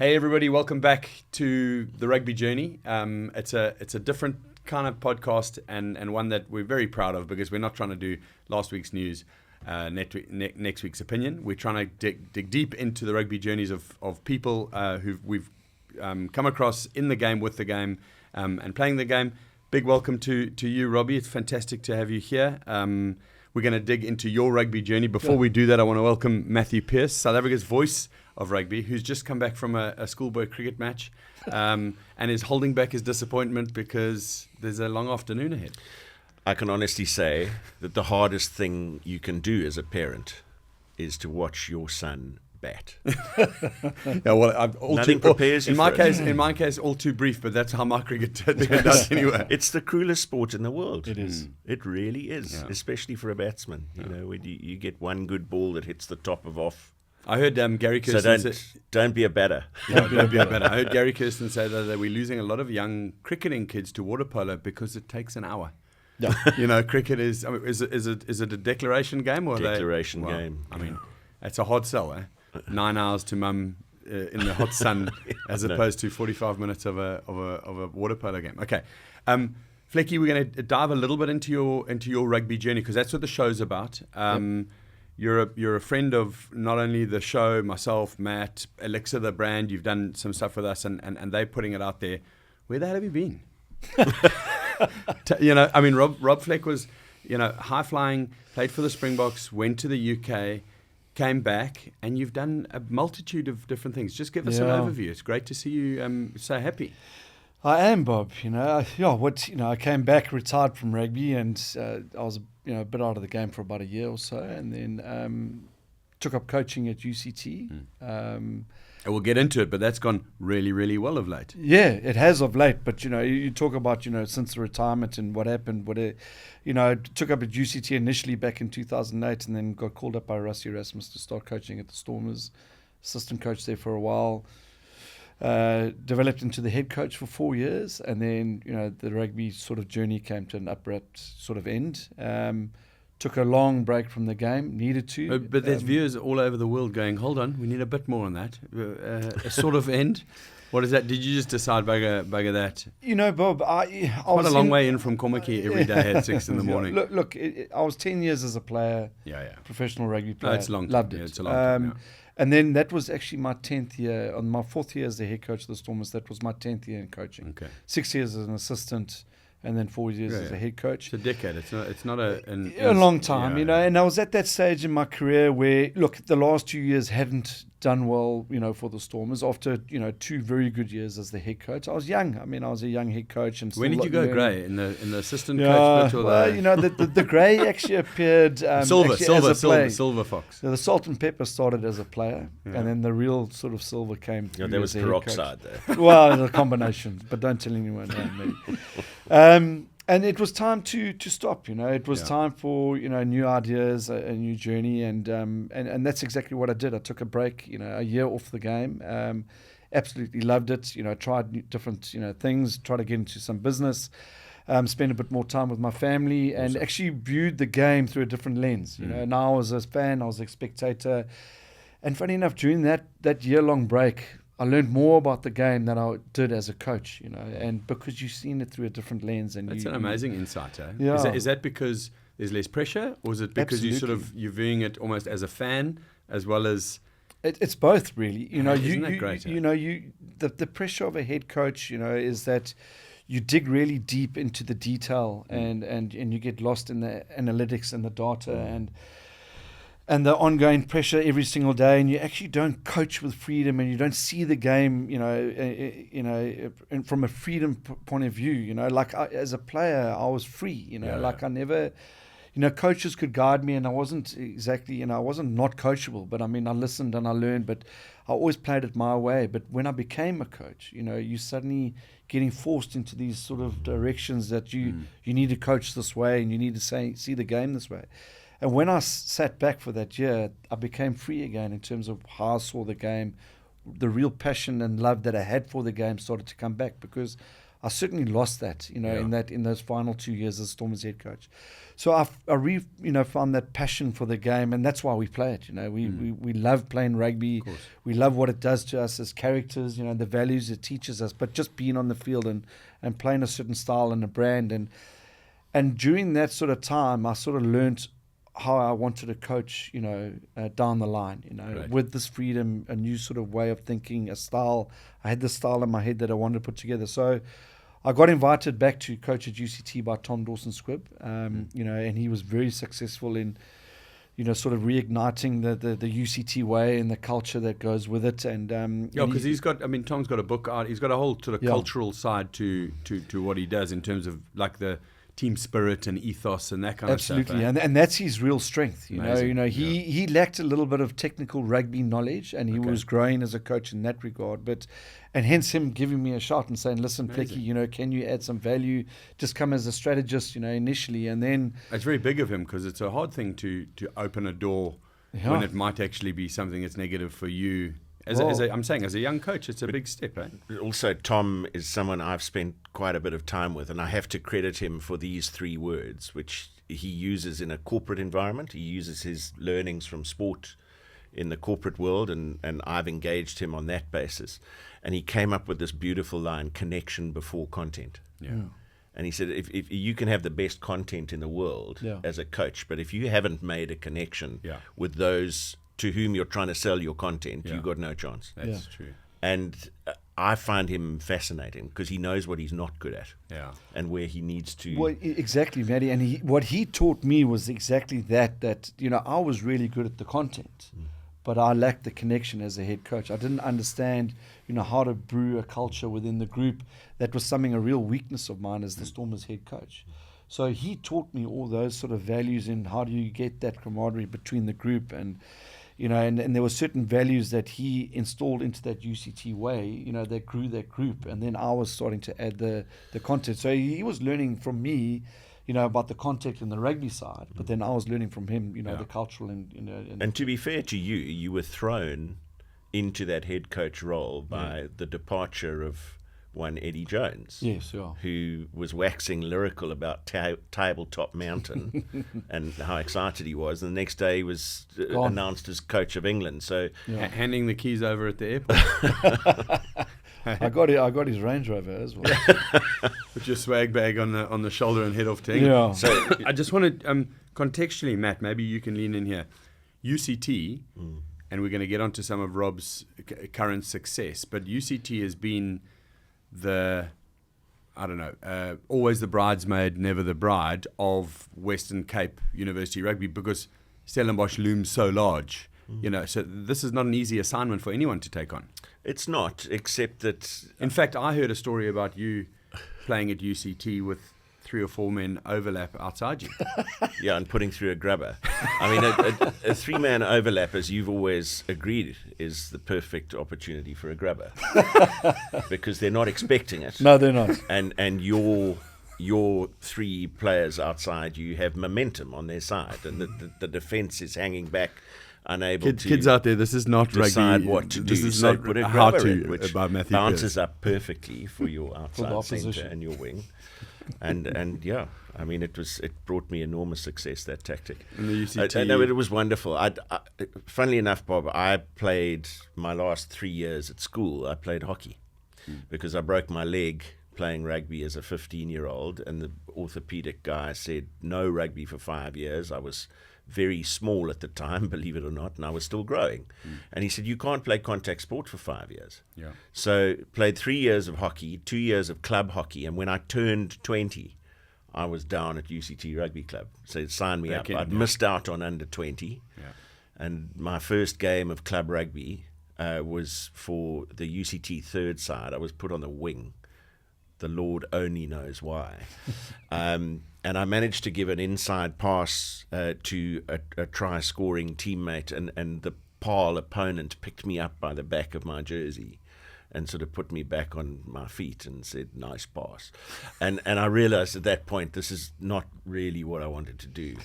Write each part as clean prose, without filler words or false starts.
Hey everybody, welcome back to the Rugby Journey. It's a different kind of podcast and one that we're very proud of because we're not trying to do last week's news, next week's opinion. We're trying to dig deep into the rugby journeys of people who we've come across in the game, with the game, and playing the game. Big welcome to you, Robbie. It's fantastic to have you here. We're going to dig into your rugby journey. Before we do that, I want to welcome Matt Pearce, South Africa's voice of rugby, who's just come back from a schoolboy cricket match and is holding back his disappointment because there's a long afternoon ahead. I can honestly say that the hardest thing you can do as a parent is to watch your son bat. Yeah, well, Nothing prepares you in my case, all too brief, but that's how my cricket turned out anyway. It's the cruelest sport in the world. It is. It really is, especially for a batsman. You know, when you get one good ball that hits the top of off. I heard Gary Kirsten So don't be a batter. Don't be a batter. I heard Gary Kirsten say that we're losing a lot of young cricketing kids to water polo because it takes an hour. Yeah. You know, cricket is. I mean, is it a declaration game or Declaration game. I mean, it's a hard sell. 9 hours to mum in the hot sun as opposed to 45 minutes of a water polo game. Okay, Flecky, we're going to dive a little bit into your rugby journey because that's what the show's about. You're a friend of not only the show, myself, Matt, Elixir, the brand. You've done some stuff with us, and they're putting it out there. Where the hell have you been? I mean, Rob Fleck was, high flying, played for the Springboks, went to the UK, came back, and you've done a multitude of different things. Just give us an overview. It's great to see you so happy. I am, Bob. I came back, retired from rugby, and I was a bit out of the game for about a year or so, and then took up coaching at UCT. And we'll get into it, but that's gone really, really well of late. Yeah, it has of late. But you talk about since the retirement and what happened. I took up at UCT initially back in 2008, and then got called up by Rusty Erasmus to start coaching at the Stormers. Assistant coach there for a while. Developed into the head coach for 4 years, and then the rugby sort of journey came to an abrupt sort of end. Took a long break from the game, needed to. But there's viewers all over the world going, hold on, we need a bit more on that. A sort of end. What is that? Did you just decide bugger that? Bob, I was quite a long way in from Komaki every day at 6 in the morning. Look, I was 10 years as a player. Professional rugby player. No, it's long. Loved it. It's a long time. And then that was actually my 10th year. On my 4th year as the head coach of the Stormers, that was my 10th year in coaching. Okay. 6 years as an assistant, and then 4 years as a head coach. It's a decade. It's not a long time, And I was at that stage in my career where, look, the last 2 years hadn't done well, for the Stormers. After 2 very good years as the head coach, I was young. I mean, I was a young head coach. And when did you go grey in the assistant coach bit? Or the grey actually appeared silver fox. So the salt and pepper started as a player, and then the real sort of silver came through. There was peroxide there. Well, the combination, but don't tell anyone. Me. And it was time to stop. It was time for new ideas, a new journey, and that's exactly what I did. I took a break, a year off the game. Absolutely loved it. Tried different things. Tried to get into some business. Spend a bit more time with my family, and actually viewed the game through a different lens. Now I was a fan, I was a spectator, and funny enough, during that year-long break, I learned more about the game than I did as a coach, and because you've seen it through a different lens. And that's an amazing insight, eh? Yeah. Is that because there's less pressure, or is it because you're viewing it almost as a fan as well as? It's both, really. Isn't that great? The pressure of a head coach, is that you dig really deep into the detail, and you get lost in the analytics and the data and the ongoing pressure every single day, and you actually don't coach with freedom, and you don't see the game, from a freedom point of view. As a player, I was free. I never, coaches could guide me, and I wasn't exactly, I wasn't not coachable, but I mean, I listened and I learned, but I always played it my way. But when I became a coach, you suddenly getting forced into these sort of directions that you need to coach this way, and you need to see the game this way. And when I sat back for that year, I became free again in terms of how I saw the game. The real passion and love that I had for the game started to come back because I certainly lost that, in those final 2 years as Stormers head coach. So I found that passion for the game, and that's why we play it. We love playing rugby. We love what it does to us as characters. The values it teaches us. But just being on the field and playing a certain style and a brand, and during that sort of time, I sort of learnt how I wanted to coach. Down the line. Right. With this freedom, a new sort of way of thinking, a style. I had this style in my head that I wanted to put together. So I got invited back to coach at UCT by Tom Dawson-Squibb, and he was very successful in, sort of reigniting the UCT way and the culture that goes with it. And because Tom's got a book out. He's got a whole sort of cultural side to what he does in terms of like the team spirit and ethos and that kind of stuff. Absolutely, and that's his real strength. Amazing. He lacked a little bit of technical rugby knowledge, and he was growing as a coach in that regard. And hence him giving me a shot and saying, "Listen, Flecky, can you add some value? Just come as a strategist, initially, and then." It's very big of him because it's a hard thing to open a door when it might actually be something that's negative for you. I'm saying, as a young coach, it's a big step, eh? Also, Tom is someone I've spent quite a bit of time with, and I have to credit him for these 3 words, which he uses in a corporate environment. He uses his learnings from sport in the corporate world, and I've engaged him on that basis. And he came up with this beautiful line, connection before content. Yeah. And he said, if you can have the best content in the world as a coach, but if you haven't made a connection with those to whom you're trying to sell your content, you've got no chance. That's true. And I find him fascinating because he knows what he's not good at and where he needs to. Well, exactly, Matty. And what he taught me was exactly that I was really good at the content, but I lacked the connection as a head coach. I didn't understand, how to brew a culture within the group. That was a real weakness of mine as the Stormers head coach. So he taught me all those sort of values in how do you get that camaraderie between the group, and and there were certain values that he installed into that UCT way, that grew that group. And then I was starting to add the content. So he was learning from me, about the content and the rugby side, but then I was learning from him, the cultural and to be fair to you, you were thrown into that head coach role by the departure of one Eddie Jones, who was waxing lyrical about Tabletop Mountain and how excited he was. And the next day he was announced as coach of England. So handing the keys over at the airport. I got his Range Rover as well. Put your swag bag on the shoulder and head off to England. Yeah. So I just want to contextually, Matt, maybe you can lean in here. UCT, and we're going to get onto some of Rob's current success, but UCT has been always the bridesmaid, never the bride of Western Cape University Rugby, because Stellenbosch looms so large. So this is not an easy assignment for anyone to take on. It's not, except that... In fact, I heard a story about you playing at UCT with 3 or 4 men overlap outside you. Yeah, and putting through a grubber. I mean, a 3-man overlap, as you've always agreed, is the perfect opportunity for a grubber. Because they're not expecting it. No, they're not. And your 3 players outside you have momentum on their side, and the defence is hanging back, unable to... Kids out there, this is not decide rugby. what to this do. Is So not put a how grubber to, in, which by Matthew bounces Pearce. up perfectly for your outside centre and your wing. And yeah, I mean, it brought me enormous success, that tactic. And the UCT... I know it was wonderful. Funnily enough, Bob, I played my last 3 years at school. I played hockey because I broke my leg playing rugby as a 15-year-old, and the orthopedic guy said no rugby for 5 years. I was very small at the time, believe it or not, and I was still growing. And he said, you can't play contact sport for 5 years. Yeah. So played 3 years of hockey, 2 years of club hockey, and when I turned 20, I was down at UCT Rugby Club. So it signed me up. I'd missed out on under 20. Yeah. And my first game of club rugby was for the UCT third side. I was put on the wing. The Lord only knows why. And I managed to give an inside pass to a try-scoring teammate, and the pal opponent picked me up by the back of my jersey and sort of put me back on my feet and said, nice pass. And I realized at that point, this is not really what I wanted to do.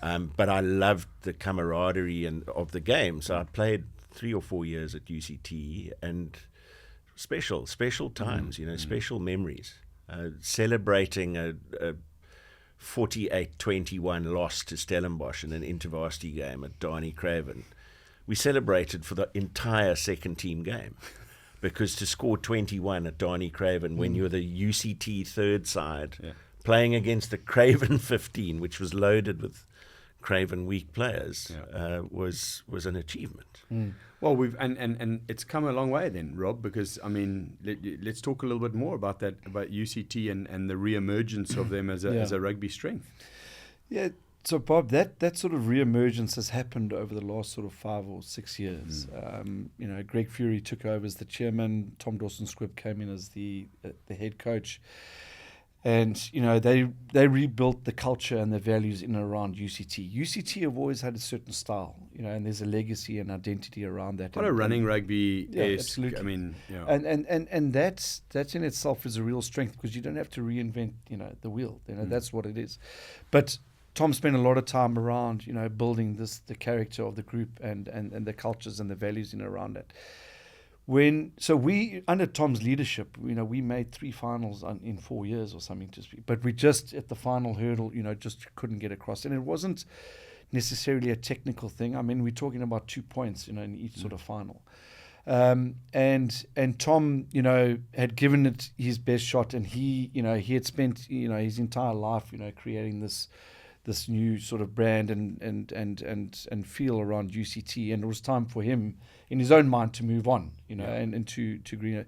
But I loved the camaraderie of the game. So I played 3 or 4 years at UCT, and special times, special memories. celebrating a 48-21 loss to Stellenbosch in an intervarsity game at Darnie Craven. We celebrated for the entire second team game, because to score 21 at Darnie Craven when you're the UCT third side playing against the Craven 15, which was loaded with Craven weak players, was an achievement. Well, we've and it's come a long way then, Rob, because I mean, let's talk a little bit more about that, about UCT and the re-emergence of them as a rugby strength. Yeah. So, Bob, that sort of re-emergence has happened over the last sort of 5 or 6 years. Greg Fury took over as the chairman. Tom Dawson-Squibb came in as the head coach. And, they rebuilt the culture and the values in and around UCT. UCT have always had a certain style, and there's a legacy and identity around that. What a running rugby is. Absolutely. I mean, And that's in itself is a real strength, because you don't have to reinvent, the wheel. That's what it is. But Tom spent a lot of time around, building the character of the group and the cultures and the values in and around it. We, under Tom's leadership, we made 3 finals in 4 years or something, but we just at the final hurdle, just couldn't get across. And it wasn't necessarily a technical thing. I mean, we're talking about 2 points, in each sort of final. And Tom, had given it his best shot, and he had spent, his entire life, creating this new sort of brand and feel around UCT, and it was time for him, in his own mind, to move on, and to greener.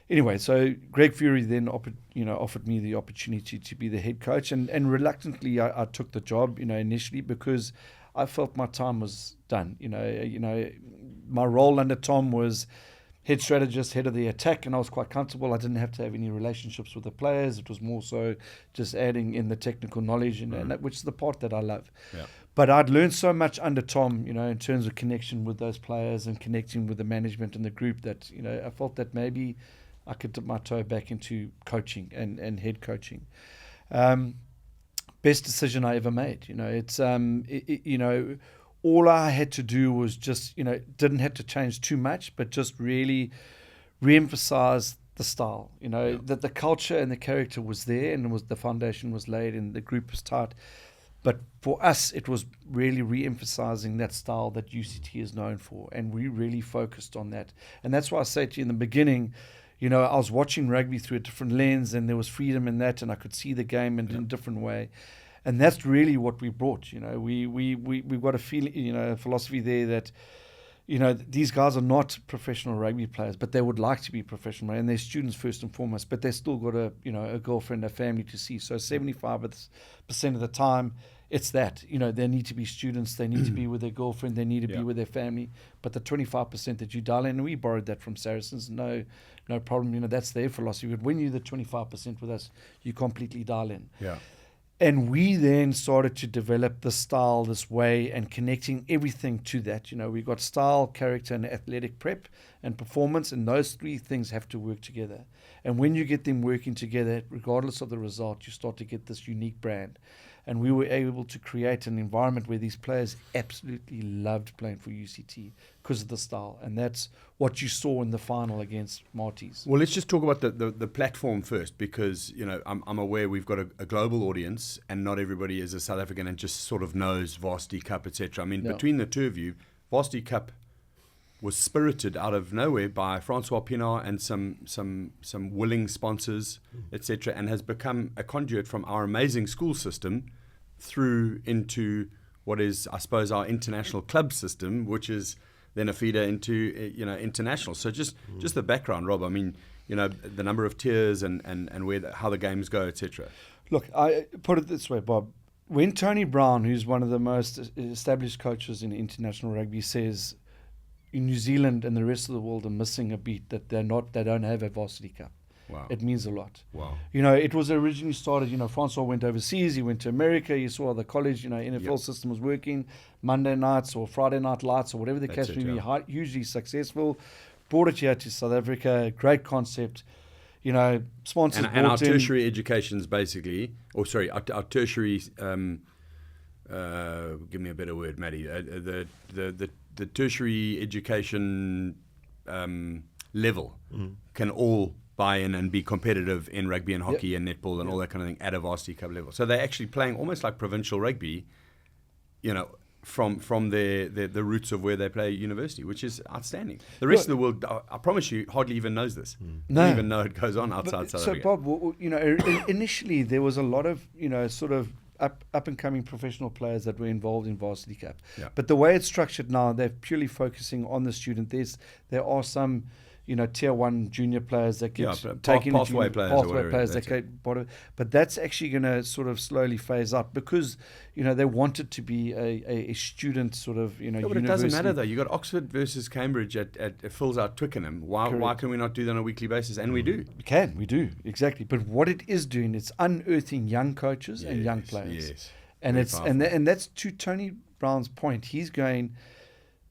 Anyway, so Greg Fury then offered me the opportunity to be the head coach, and reluctantly I took the job, initially, because I felt my time was done. My role under Tom was head strategist, head of the attack, and I was quite comfortable. I didn't have to have any relationships with the players. It was more so just adding in the technical knowledge, and that, which is the part that I love. Yeah. But I'd learned so much under Tom, in terms of connection with those players and connecting with the management and the group, that, I felt that maybe I could dip my toe back into coaching and head coaching. Best decision I ever made. All I had to do was just, didn't have to change too much, but just really re-emphasize the style, that the culture and the character was there, and the foundation was laid and the group was tight. But for us, it was really re-emphasizing that style that UCT is known for, and we really focused on that. And that's why I say to you in the beginning, I was watching rugby through a different lens, and there was freedom in that, and I could see the game in a different way. And that's really what we brought. We've got a feeling, a philosophy there that, these guys are not professional rugby players, but they would like to be professional, and they're students first and foremost. But they still got a girlfriend, a family to see. So 75% of the time, it's that. They need to be students. They need to be with their girlfriend. They need to be with their family. But the 25% that you dial in, and we borrowed that from Saracens. No problem. That's their philosophy. But when you're the 25% with us, you completely dial in. Yeah. And we then started to develop the style this way, and connecting everything to that. We got style, character, and athletic prep and performance, and those 3 things have to work together. And when you get them working together, regardless of the result, you start to get this unique brand. And we were able to create an environment where these players absolutely loved playing for UCT because of the style. And that's what you saw in the final against Marties. Well, let's just talk about the platform first, because, I'm aware we've got a global audience, and not everybody is a South African and just sort of knows Varsity Cup, etc. I mean, between the two of you, Varsity Cup was spirited out of nowhere by Francois Pinard and some willing sponsors, etc., and has become a conduit from our amazing school system through into what is, I suppose, our international club system, which is then a feeder into international. So just the background, Rob. I mean, the number of tiers and where how the games go, etc. Look, I put it this way, Bob. When Tony Brown, who's one of the most established coaches in international rugby, says in New Zealand and the rest of the world are missing a beat, that they don't have a Varsity Cup. Wow. It means a lot. Wow. It was originally started, Francois went overseas, he went to America, he saw the college, NFL system was working, Monday nights or Friday night lights or whatever the case may be, hugely successful, brought it here to South Africa, great concept, sponsors. And our tertiary education's basically, our tertiary, give me a better word, Matty, the tertiary education level can all buy in and be competitive in rugby and hockey and netball and all that kind of thing at a Varsity Cup level. So they're actually playing almost like provincial rugby, from the roots of where they play university, which is outstanding. The rest of the world, I promise you, hardly even knows this. No. Don't even know it goes on outside South Africa. So, Bob, initially there was a lot of, sort of up and coming professional players that were involved in Varsity Cup. Yeah. But the way it's structured now, they're purely focusing on the student. There are some, tier 1 junior players that get taken pathway players that get bottom, but that's actually going to sort of slowly phase out because they want it to be a student sort of but university. it doesn't matter though. You got Oxford versus Cambridge it fills out Twickenham. Why can we not do that on a weekly basis? And we do. We do exactly. But what it is doing, it's unearthing young coaches and young players. Yes. And Very it's powerful. and that's to Tony Brown's point. He's going,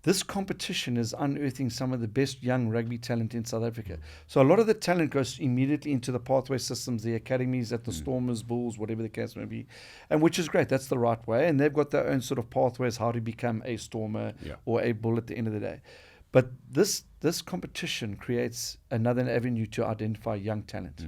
this competition is unearthing some of the best young rugby talent in South Africa. So a lot of the talent goes immediately into the pathway systems, the academies at the Stormers, Bulls, whatever the case may be, and which is great. That's the right way. And they've got their own sort of pathways how to become a Stormer or a Bull at the end of the day. But this competition creates another avenue to identify young talent.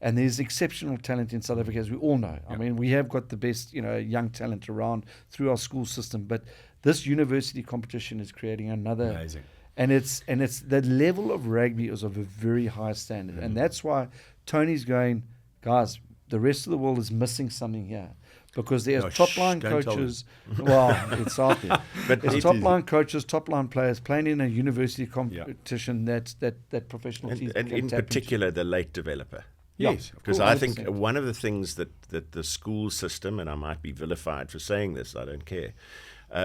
And there's exceptional talent in South Africa, as we all know. I mean, we have got the best, young talent around through our school system. But this university competition is creating another. Amazing. And it's the level of rugby is of a very high standard. And that's why Tony's going, guys, the rest of the world is missing something here. Because there's top-line coaches. Well, it's out there. But there's top-line coaches, top-line players playing in a university competition that professional teams and in particular, the late developer. Yes, because I think one of the things that the school system, and I might be vilified for saying this, I don't care.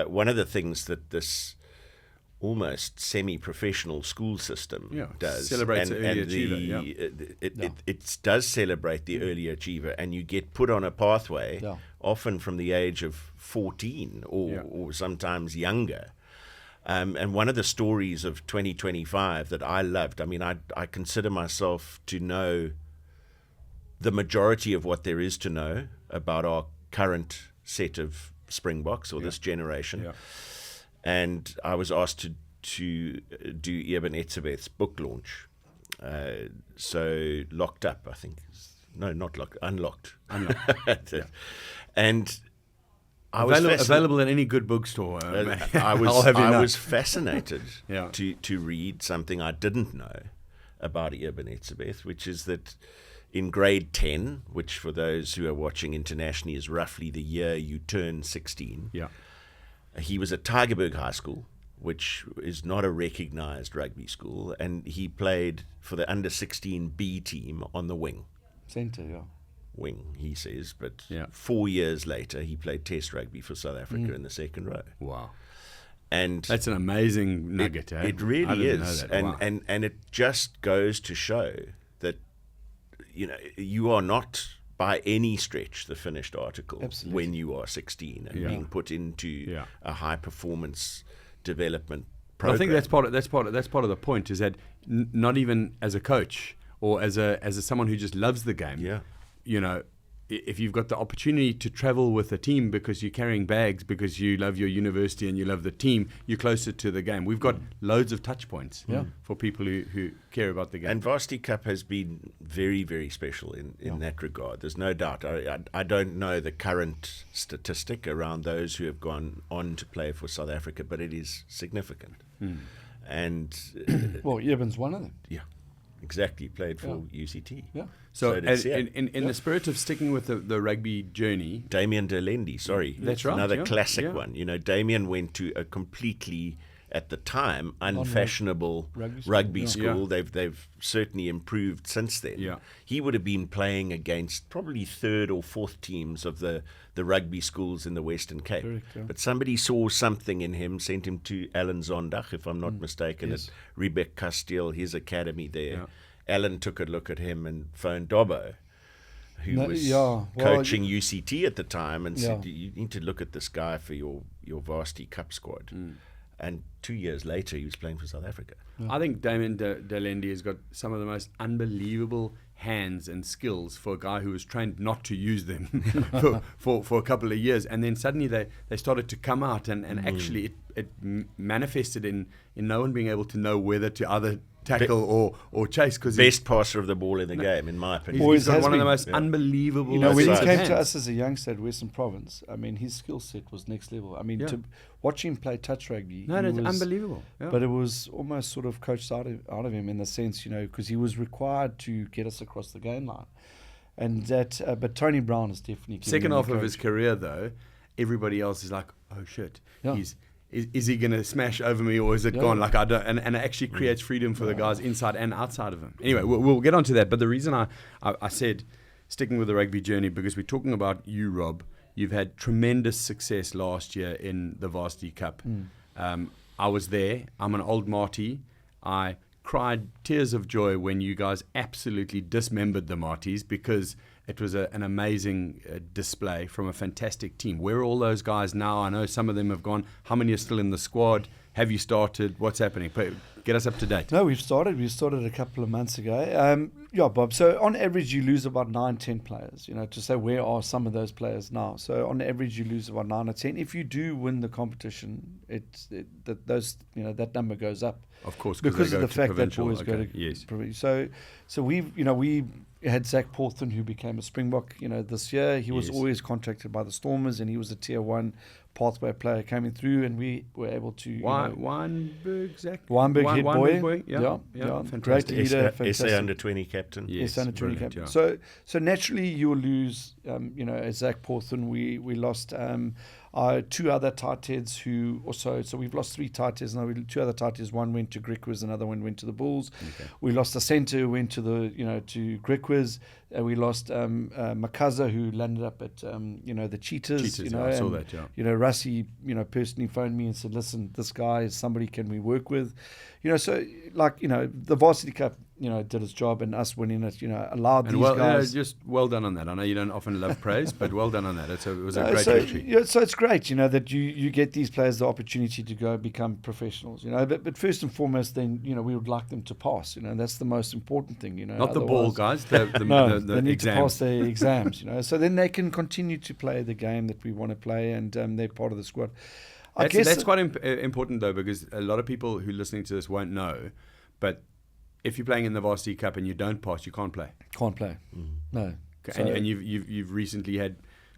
One of the things that this almost semi-professional school system does celebrates the early achiever. It does celebrate the early achiever, and you get put on a pathway, often from the age of 14 or sometimes younger. And one of the stories of 2025 that I loved, I mean, I consider myself to know the majority of what there is to know about our current set of Springboks or this generation. And I was asked to do Eben Etzebeth's book launch. So Locked Up, I think. No, not locked, Unlocked. And I was available in any good bookstore. I was fascinated to read something I didn't know about Eben Etzebeth, which is that in grade 10, which for those who are watching internationally is roughly the year you turn 16, he was at Tygerberg High School, which is not a recognized rugby school, and he played for the under-16 B team on the wing. Centre, Wing, he says, but 4 years later he played Test rugby for South Africa in the second row. Wow. And that's an amazing nugget. It really is. And it just goes to show that you are not by any stretch the finished article when you are 16 and being put into a high performance development program. I think that's part of the point is that not even as a coach or as someone who just loves the game, if you've got the opportunity to travel with a team because you're carrying bags, because you love your university and you love the team, you're closer to the game. We've got loads of touch points for people who care about the game. And Varsity Cup has been very, very special in that regard. There's no doubt. I don't know the current statistic around those who have gone on to play for South Africa, but it is significant. And well, Eben's one of them. Yeah. Exactly, played for UCT. Yeah. So in the spirit of sticking with the rugby journey, Damien Delendi, that's right, another classic one. Damien went to a completely, at the time, unfashionable rugby school. They've certainly improved since then. Yeah. He would have been playing against probably third or fourth teams of the rugby schools in the Western Cape. Correct, But somebody saw something in him, sent him to Alan Zondag, if I'm not mistaken, at Rebek Castile, his academy there. Yeah. Alan took a look at him and phoned Dobbo, who was coaching UCT at the time, and said, you need to look at this guy for your Varsity Cup squad. And 2 years later, he was playing for South Africa. I think Damien Delendi has got some of the most unbelievable hands and skills for a guy who was trained not to use them for a couple of years. And then suddenly they started to come out, and actually it manifested in no one being able to know whether to either tackle or chase. Because best passer of the ball in the game, in my opinion. He's got one of the most unbelievable. You know, when he came hands. to us as a youngster at Western Province, I mean, his skill set was next level. I mean, to watch him play touch rugby, it's unbelievable. Yeah. But it was almost sort of coached out of him in the sense, you know, because he was required to get us across the game line. And that, but Tony Brown is definitely second half of his career, though. Everybody else is like, oh shit, is he going to smash over me, or is it gone? Like I don't, and it actually creates freedom for the guys inside and outside of him. Anyway, we'll get onto that. But the reason I said sticking with the rugby journey, because we're talking about you, Rob. You've had tremendous success last year in the Varsity Cup. I was there. I'm an old Marty. I cried tears of joy when you guys absolutely dismembered the Marties, because it was an amazing display from a fantastic team. Where are all those guys now? I know some of them have gone. How many are still in the squad? Have you started? What's happening? Get us up to date. No, we've started. We started a couple of months ago. Bob. So on average, you lose about 9-10 players. You know, to say where are some of those players now? So on average, you lose about 9 or 10. If you do win the competition, that number goes up. Of course, because of the fact that boys go to. Yes. So we had Zach Porthen, who became a Springbok, this year. He was always contracted by the Stormers, and he was a Tier 1 pathway player coming through, and we were able to... Weinberg, Zach? Weinberg, head boy. Yeah. Great leader. SA under-20 captain. Yes, under-20 captain. Yeah. So naturally, you will lose, Zach Porthen. We lost... two other tight heads who also, so we've lost 3 tight heads now. 2 other tight heads, one went to Griquas, another one went to the Bulls. Okay. We lost a centre who went to to Griquas. We lost Makaza, who landed up at the Cheetahs. I saw that. Yeah. Rassie, personally phoned me and said, "Listen, this guy is somebody can we work with?" The Varsity Cup, did its job, and us winning it, allowed these guys. Just well done on that. I know you don't often love praise, but well done on that. It was a great victory. So it's great, that you get these players the opportunity to go become professionals, But first and foremost, then we would like them to pass, and that's the most important thing, Not the ball, guys. The they need exam. to pass their exams, So then they can continue to play the game that we want to play, and they're part of the squad. That's quite important, though, because a lot of people who are listening to this won't know, but if you're playing in the Varsity Cup and you don't pass, you can't play. Can't play. No. And you've recently had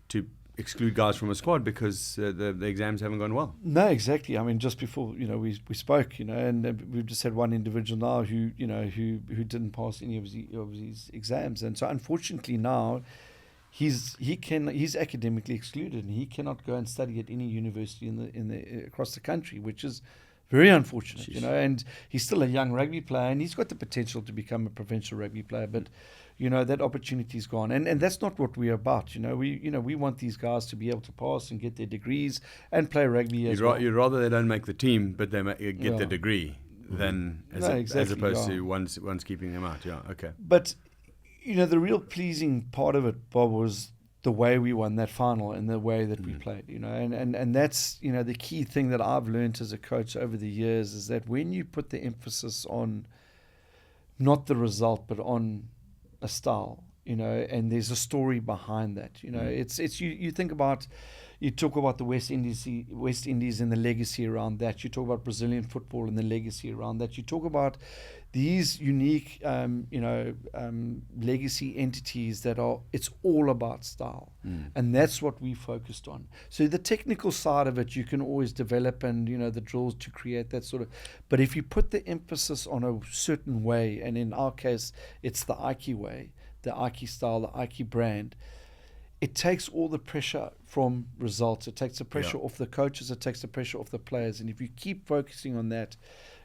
to exclude guys from a squad because the exams haven't gone well. No, exactly. I mean, just before we spoke, and we've just had one individual now who didn't pass any of his exams, and so unfortunately now he's academically excluded, and he cannot go and study at any university in the across the country, which is very unfortunate. And he's still a young rugby player, and he's got the potential to become a provincial rugby player, but that opportunity's gone, and that's not what we're about. We want these guys to be able to pass and get their degrees and play rugby as well. You'd rather they don't make the team, but they get the degree, than as opposed to one's keeping them out. Yeah, okay. But the real pleasing part of it, Bob, was the way we won that final and the way that we played, and that's, the key thing that I've learned as a coach over the years is that when you put the emphasis on not the result, but on a style, and there's a story behind that, it's you think about, you talk about the West Indies and the legacy around that. You talk about Brazilian football and the legacy around that. You talk about these unique, legacy entities that it's all about style. And that's what we focused on. So the technical side of it, you can always develop and, the drills to create that sort of, but if you put the emphasis on a certain way, and in our case, it's the Ike way, the Ike style, the Ike brand, it takes all the pressure from results. It takes the pressure off the coaches. It takes the pressure off the players. And if you keep focusing on that,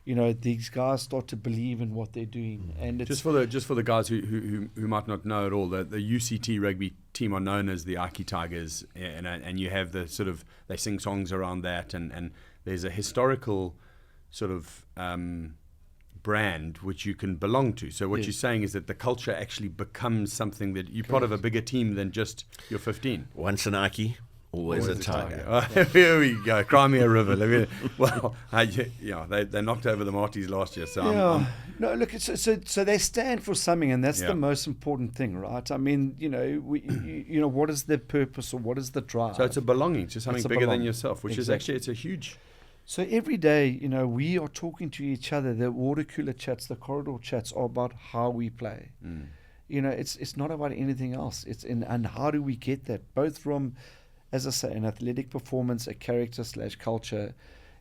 these guys start to believe in what they're doing. And it's just for the guys who might not know at all, the UCT rugby team are known as the Ike Tigers, and you have the sort of, they sing songs around that, and there's a historical sort of brand which you can belong to. So what you're saying is that the culture actually becomes something that you're part of a bigger team than just your 15. Once an Ike, always a Tiger. Oh, here we go. Cry me a river. They knocked over the Marties last year. So no, look, so they stand for something, and that's the most important thing, right? I mean, what is their purpose, or what is the drive? So it's a belonging to something bigger than yourself, which is actually, it's a huge So every day, we are talking to each other. The water cooler chats, the corridor chats are about how we play. It's not about anything else. And how do we get that? Both from, as I say, an athletic performance, a character / culture.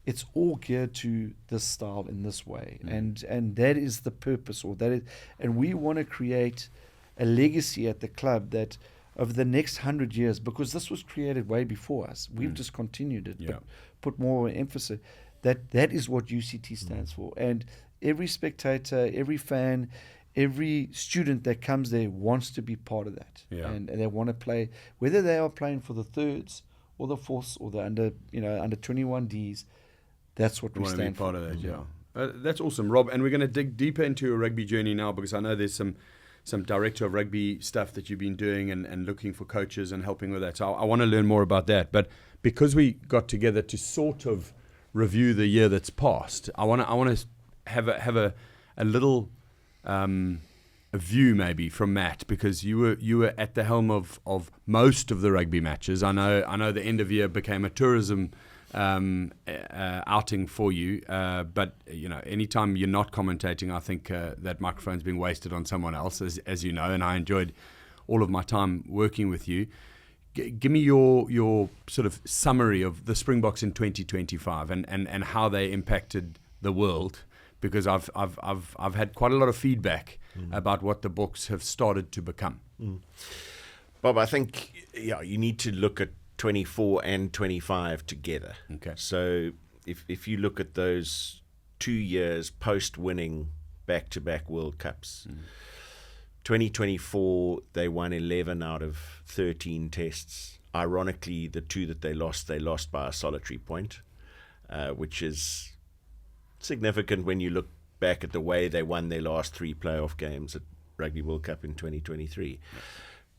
It's all geared to this style in this way. And that is the purpose, and we want to create a legacy at the club that over the next 100 years, because this was created way before us, we've just continued it, but put more emphasis. That is what UCT stands for. And every spectator, every fan, every student that comes there wants to be part of that. And they want to play, whether they are playing for the thirds or the fourths or the under 21Ds. That's what we stand for. Want to be part of that, That's awesome, Rob. And we're going to dig deeper into a rugby journey now, because I know there's some director of rugby stuff that you've been doing and looking for coaches and helping with that. So I want to learn more about that. But because we got together to sort of review the year that's passed, I want to have a little a view maybe from Matt, because you were at the helm of most of the rugby matches. I know the end of year became a tourism outing for you, but anytime you're not commentating, I think that microphone's being wasted on someone else, as you know. And I enjoyed all of my time working with you. Give me your sort of summary of the Springboks in 2025 and how they impacted the world, because I've had quite a lot of feedback about what the Boks have started to become. Bob, I think you need to look at 24 and 25 together. Okay. So if you look at those 2 years post-winning back-to-back World Cups, 2024 they won 11 out of 13 tests. Ironically, the 2 that they lost by a solitary point, which is significant when you look back at the way they won their last 3 playoff games at Rugby World Cup in 2023.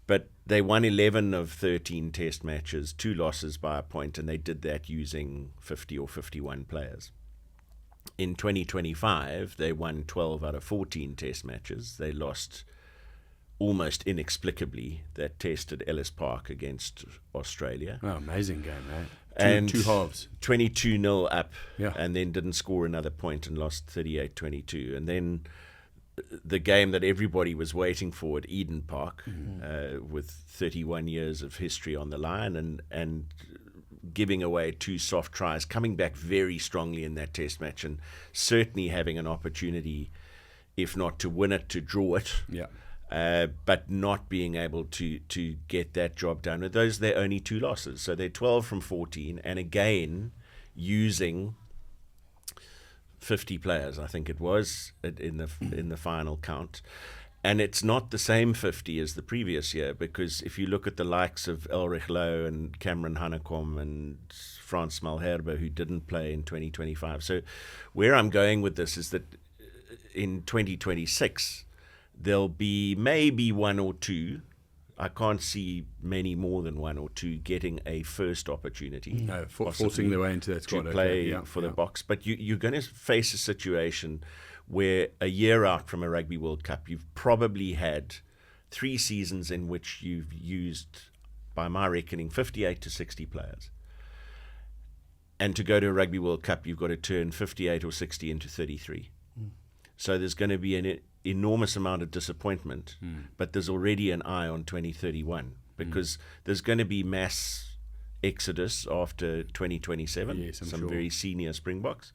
But they won 11 of 13 test matches, 2 losses by a point, and they did that using 50 or 51 players. In 2025, they won 12 out of 14 test matches. They lost almost inexplicably that test at Ellis Park against Australia. Oh, amazing game, man. Two halves. 22-0 up, and then didn't score another point and lost 38-22. And then the game that everybody was waiting for at Eden Park, with 31 years of history on the line, and giving away 2 soft tries, coming back very strongly in that test match, and certainly having an opportunity, if not to win it, to draw it. But not being able to get that job done. Those are their only 2 losses. So they're 12 from 14, and again using 50 players, I think it was, in the final count. And it's not the same 50 as the previous year, because if you look at the likes of Elrich Lowe and Cameron Hanekom and Frans Malherbe, who didn't play in 2025. So where I'm going with this is that in 2026, there'll be maybe 1 or 2. I can't see many more than 1 or 2 getting a first opportunity. No, forcing their way into that squad to play for the Boks. But you're going to face a situation where a year out from a Rugby World Cup, you've probably had 3 seasons in which you've used, by my reckoning, 58 to 60 players. And to go to a Rugby World Cup, you've got to turn 58 or 60 into 33. So there's going to be an enormous amount of disappointment, but there's already an eye on 2031, because there's going to be mass exodus after 2027, yes, some sure. very senior Springboks.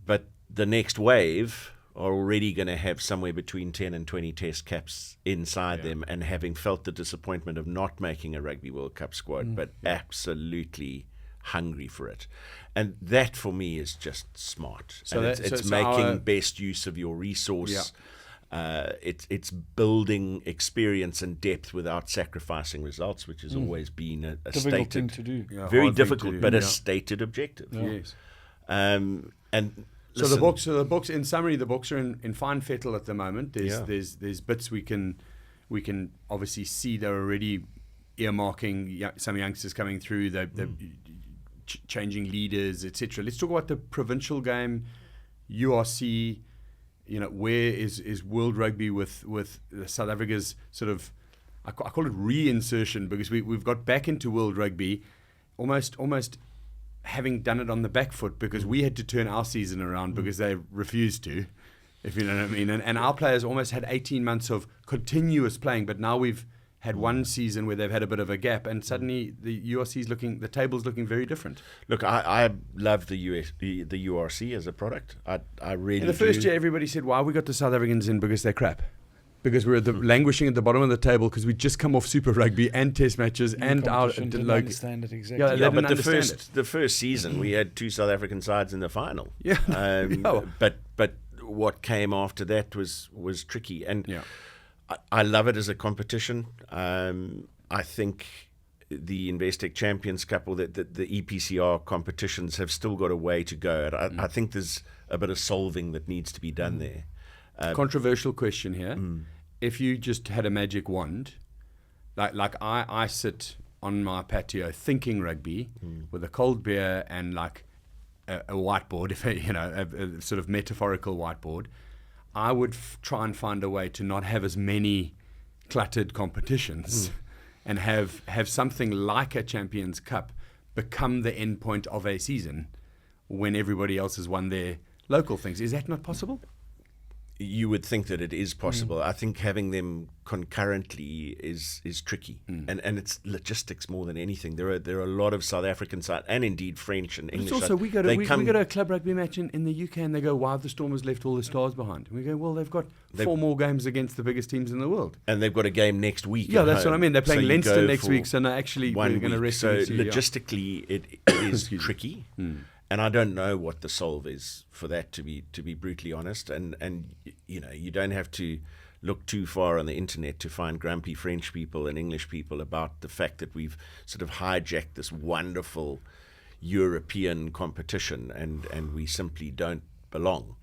But the next wave are already going to have somewhere between 10 and 20 test caps inside them, and having felt the disappointment of not making a Rugby World Cup squad, but absolutely hungry for it. And that for me is just smart. So it's making best use of your resource. It's building experience and depth without sacrificing results, which has always been a difficult stated thing to do. Very difficult, but a stated objective. Yes. And so the Boks, in summary, the Boks are in fine fettle at the moment. There's bits we can obviously see. They're already earmarking some youngsters coming through. They're changing leaders, etc. Let's talk about the provincial game, URC. Where is World Rugby with South Africa's sort of, I call it reinsertion, because we've got back into World Rugby almost having done it on the back foot because we had to turn our season around because they refused to, if you know what I mean. And our players almost had 18 months of continuous playing, but now we've had one season where they've had a bit of a gap, and suddenly the table's looking very different. Look, I love the URC as a product. I really in the first year, everybody said, why we got the South Africans in because they're crap. Because we're languishing at the bottom of the table because we just come off Super Rugby and Test matches and our didn't understand it exactly. Yeah, but the first season we had 2 South African sides in the final. Yeah, but what came after that was tricky, and I love it as a competition. I think the Investec Champions Cup or the EPCR competitions have still got a way to go. I think there's a bit of solving that needs to be done there. Controversial question here. If you just had a magic wand, like I sit on my patio thinking rugby with a cold beer and like a whiteboard, if a sort of metaphorical whiteboard, I would try and find a way to not have as many cluttered competitions and have something like a Champions Cup become the end point of a season when everybody else has won their local things. Is that not possible? You would think that it is possible. I think having them concurrently is tricky, and it's logistics more than anything. There are a lot of South African side and indeed French and English. It's also we go to a club rugby match in the UK and they go, "Why have the Stormers left all the stars behind?" And we go, "Well, they've got 4 more games against the biggest teams in the world, and they've got a game next week." Yeah, that's what I mean. They're playing Leinster next week, so no, actually we're going to rest. So logistically, it is tricky. And I don't know what the solve is for that, to be brutally honest. And you don't have to look too far on the internet to find grumpy French people and English people about the fact that we've sort of hijacked this wonderful European competition and we simply don't belong.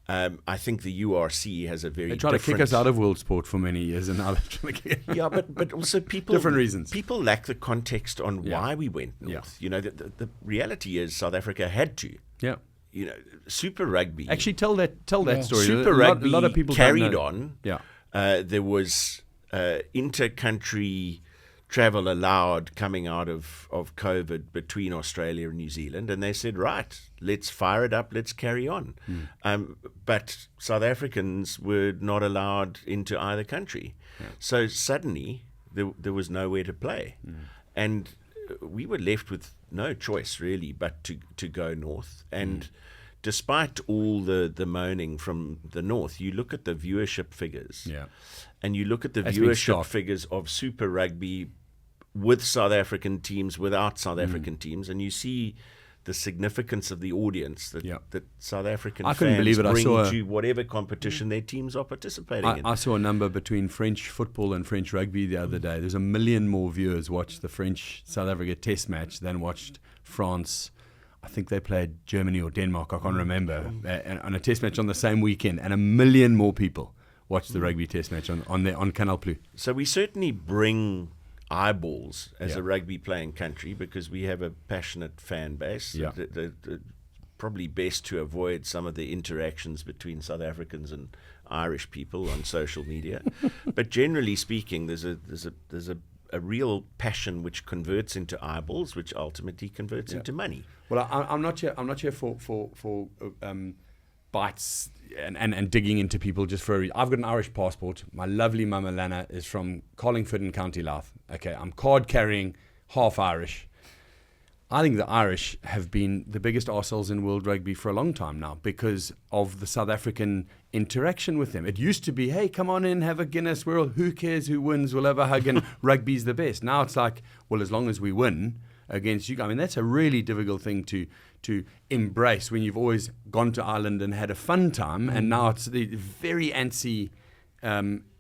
I think the URC has a very They tried to kick us out of world sport for many years, and now they're trying to kick yeah, but also people different reasons. People lack the context on why we went north. Yeah. The reality is South Africa had to. Yeah. Super Rugby. Actually, tell that story. Super Rugby a lot of people carried on. Yeah. There was inter-country travel allowed coming out of COVID between Australia and New Zealand, and they said, right, let's fire it up, let's carry on. But South Africans were not allowed into either country. Yeah. So suddenly there was nowhere to play. And we were left with no choice really but to go north. And despite all the moaning from the north, you look at the viewership figures, and you look at the viewership figures of Super Rugby with South African teams, without South African teams, and you see the significance of the audience that South African fans bring to whatever competition their teams are participating in. I saw a number between French football and French rugby the other day. There's 1 million more viewers watched the French-South Africa test match than watched France. I think they played Germany or Denmark, I can't remember, on a test match on the same weekend, and 1 million more people watched the rugby test match on Canal Plus. So we certainly bring eyeballs as a rugby playing country because we have a passionate fan base. Probably best to avoid some of the interactions between South Africans and Irish people on social media. But generally speaking, there's a real passion which converts into eyeballs, which ultimately converts into money. Well, I'm not here for bites and digging into people just for a reason. I've got an Irish passport. My lovely mama Lana is from Carlingford in County Louth. Okay, I'm card carrying, half Irish. I think the Irish have been the biggest arseholes in world rugby for a long time now because of the South African interaction with them. It used to be, hey, come on in, have a Guinness. Who cares who wins? We'll have a hug and rugby's the best. Now it's like, well, as long as we win against you. I mean, that's a really difficult thing to embrace when you've always gone to Ireland and had a fun time, and now it's very antsy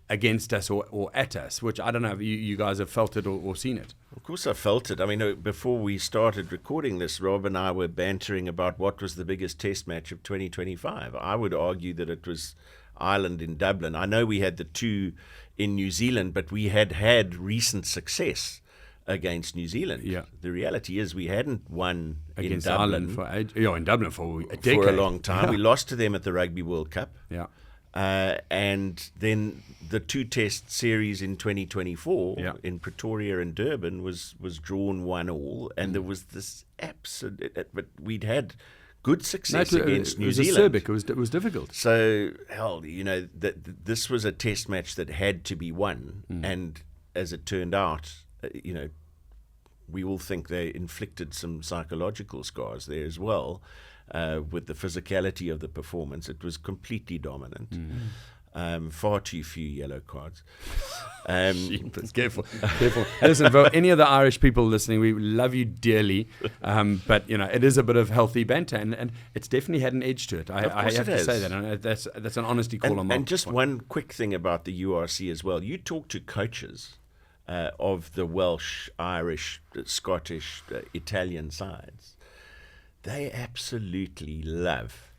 against us or at us, which I don't know if you guys have felt it or seen it. Of course I felt it. I mean, before we started recording this, Rob and I were bantering about what was the biggest test match of 2025. I would argue that it was Ireland in Dublin. I know we had the 2 in New Zealand, but we had recent success against New Zealand. Yeah. The reality is we hadn't won against in Dublin Ireland in Dublin for a decade. For a long time. Yeah. We lost to them at the Rugby World Cup. Yeah. And then the 2-test series in 2024 in Pretoria and Durban was drawn 1-1, and there was this absolute. But we'd had good success against New Zealand. It was difficult. So this was a test match that had to be won, and as it turned out, we all think they inflicted some psychological scars there as well. With the physicality of the performance, it was completely dominant. Far too few yellow cards. Careful. Listen, for any of the Irish people listening, we love you dearly, but it is a bit of healthy banter, and it's definitely had an edge to it. I have to say that, and that's an honesty call on my And just point. one quick thing about the URC as well. You talk to coaches of the Welsh, Irish, Scottish, Italian sides. They absolutely love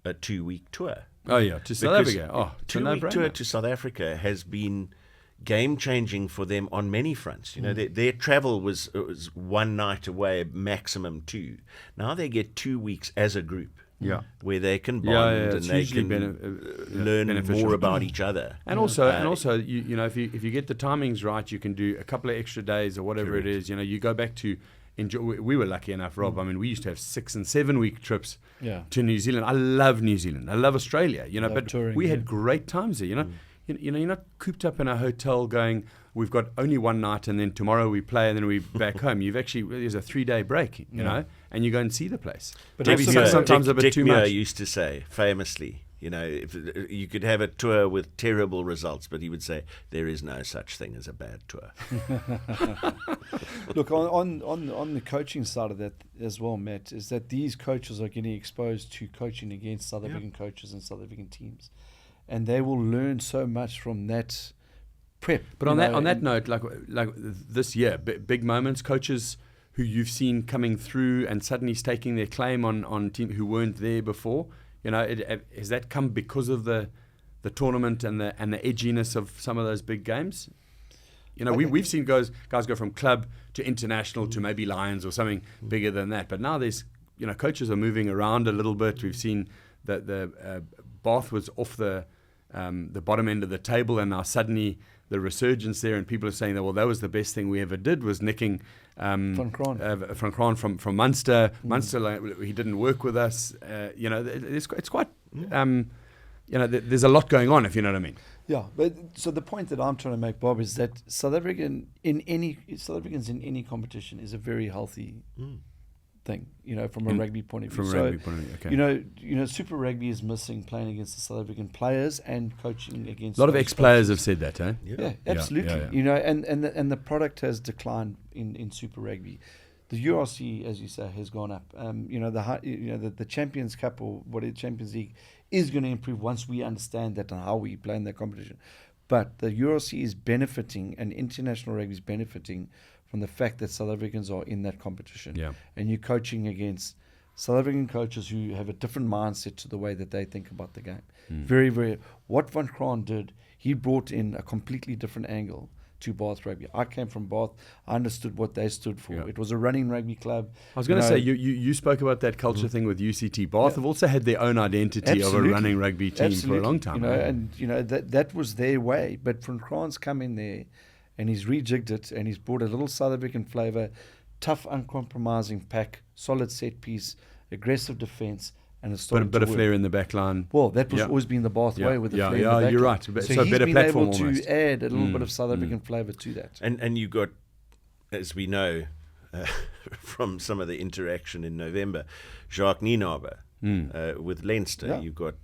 a 2-week tour. Oh, yeah, to South Africa. Oh, 2-week tour to South Africa has been game-changing for them on many fronts. Their travel was one night away, maximum 2. Now they get 2 weeks as a group. Yeah, where they can bond and they can learn more about each other. And also, if you get the timings right, you can do a couple of extra days or whatever it is. You go back to enjoy. We were lucky enough, Rob. I mean, we used to have 6 and 7 week trips to New Zealand. I love New Zealand. I love Australia. But touring, we had great times there. You're not cooped up in a hotel going, we've got only one night and then tomorrow we play and then we're back home. There's a 3-day break, and you go and see the place. But maybe sometimes a bit too much. Dick Muir used to say, famously, if you could have a tour with terrible results, but he would say, there is no such thing as a bad tour. Look, on the coaching side of that as well, Matt, is that these coaches are getting exposed to coaching against South African coaches and South African teams. And they will learn so much from that prep. But on that note, like this year, big moments, coaches who you've seen coming through and suddenly staking their claim on team who weren't there before. Has that come because of the tournament and the edginess of some of those big games? We've seen guys go from club to international to maybe Lions or something bigger than that. But now there's coaches are moving around a little bit. We've seen that the Bath was off the bottom end of the table, and now suddenly the resurgence there, and people are saying that that was the best thing we ever did, was nicking Van Kraan from Munster. Munster, he didn't work with us. It's quite there's a lot going on, if you know what I mean. Yeah, but so the point that I'm trying to make, Bob, is that South Africans in any competition is a very healthy thing, from a rugby point of view. Okay. Super Rugby is missing playing against the South African players and coaching against. A lot of ex-players have said that, eh? Yeah, absolutely. Yeah. And the product has declined in Super Rugby. The URC, as you say, has gone up. The Champions Cup or Champions League is going to improve once we understand that and how we play in that competition. But the URC is benefiting, and international rugby is benefiting from the fact that South Africans are in that competition. Yeah. And you're coaching against South African coaches who have a different mindset to the way that they think about the game. Very, very. What Van Kraan did, he brought in a completely different angle to Bath Rugby. I came from Bath. I understood what they stood for. Yeah. It was a running rugby club. I was going to say, you spoke about that culture thing with UCT. Bath have also had their own identity of a running rugby team for a long time. That was their way. But Van Kraan's come in there, and he's rejigged it, and he's brought a little South African flavour, tough, uncompromising pack, solid set piece, aggressive defence, and it's started a bit of flair in the back line. Well, that was always been the Bath way with the flair in the back line. You're right. So he's better been platform able almost to add a little bit of South African flavour to that. And you got, as we know from some of the interaction in November, Jacques Nienaber with Leinster. Yeah. You've got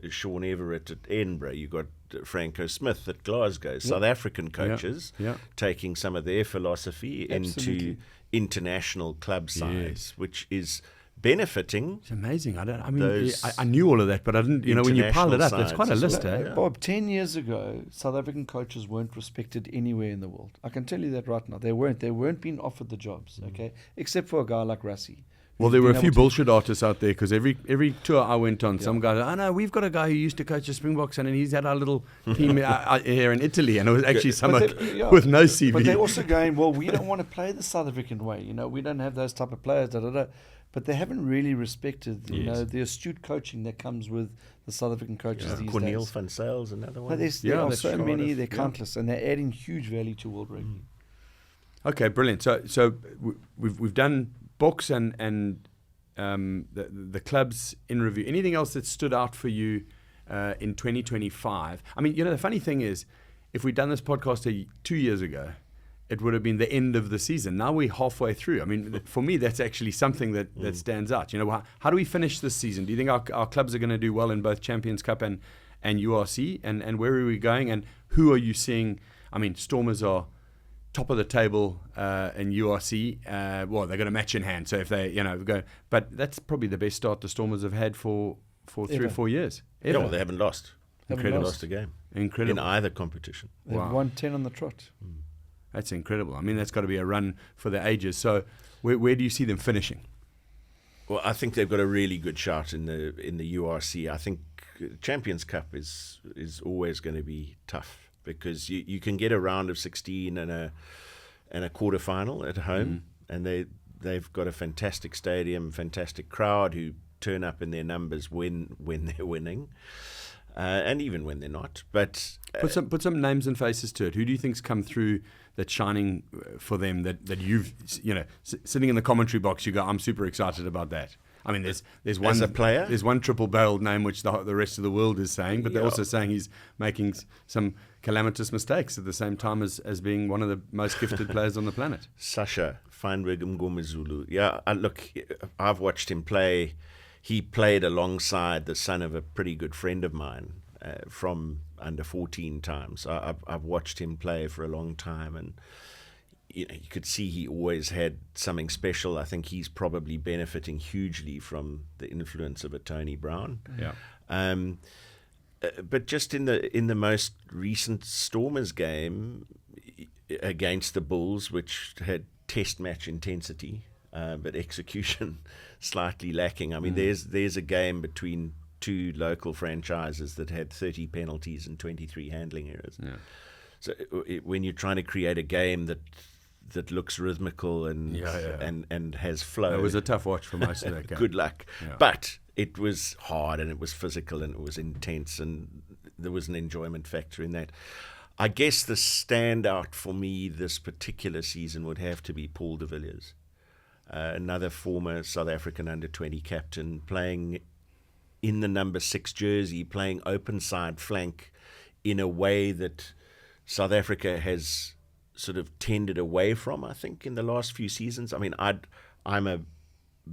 Sean Everett at Edinburgh. You've got Franco Smith at Glasgow. South African coaches taking some of their philosophy into international club sides, which is benefiting. It's amazing. I knew all of that, but I didn't. When you pile it up, it's quite a list, eh? Yeah. Bob, 10 years ago, South African coaches weren't respected anywhere in the world. I can tell you that right now. They weren't being offered the jobs, okay? Except for a guy like Rassie. Well, there were a few bullshit artists out there, because every tour I went on, some guy, oh no, we've got a guy who used to coach the Springboks, and he's had our little team here in Italy, and it was actually someone with no CV. But they're also going, well, we don't want to play the South African way, we don't have those type of players, but they haven't really respected, the astute coaching that comes with the South African coaches these Cornel days. van Zyl, another one. But there are so many, they're countless, and they're adding huge value to world rugby. Okay, brilliant. So we've done books and the clubs in review. Anything else that stood out for you in 2025? I mean, the funny thing is, if we'd done this podcast 2 years ago, it would have been the end of the season. Now we're halfway through. I mean, for me, that's actually something that stands out. How do we finish this season? Do you think our clubs are going to do well in both Champions Cup and URC? And where are we going? And who are you seeing? I mean, Stormers are top of the table in URC. Well, they're going to match in hand. So if they, go, but that's probably the best start the Stormers have had for 3 or 4 years. Yeah, well, they haven't lost. Incredible. Lost a game. Incredible. In either competition. They've won 10 on the trot. That's incredible. I mean, that's got to be a run for the ages. So where do you see them finishing? Well, I think they've got a really good shot in the URC. I think Champions Cup is always going to be tough because you can get a round of 16 and a quarter final at home, and they've got a fantastic stadium, fantastic crowd who turn up in their numbers when they're winning. And even when they're not, but put some names and faces to it. Who do you think's come through that's shining for them? That you've sitting in the commentary box, you go, I'm super excited about that. I mean, there's one as a player, there's one triple-barreled name which the rest of the world is saying, but they're also saying he's making some calamitous mistakes at the same time as being one of the most gifted players on the planet. Sasha Feinberg Mngomezulu. Yeah, look, I've watched him play. He played alongside the son of a pretty good friend of mine from under 14 times. I've watched him play for a long time, and you could see he always had something special. I think he's probably benefiting hugely from the influence of a Tony Brown. Yeah. But just in the most recent Stormers game against the Bulls, which had test match intensity, but execution slightly lacking. I mean, there's a game between two local franchises that had 30 penalties and 23 handling errors. Yeah. So when you're trying to create a game that looks rhythmical and has flow, it was a tough watch for most of that game. Good luck. Yeah. But it was hard and it was physical and it was intense and there was an enjoyment factor in that. I guess the standout for me this particular season would have to be Paul de Villiers. Another former South African under-20 captain, playing in the number 6 jersey, playing open side flank in a way that South Africa has sort of tended away from, I think, in the last few seasons. I mean, I'm a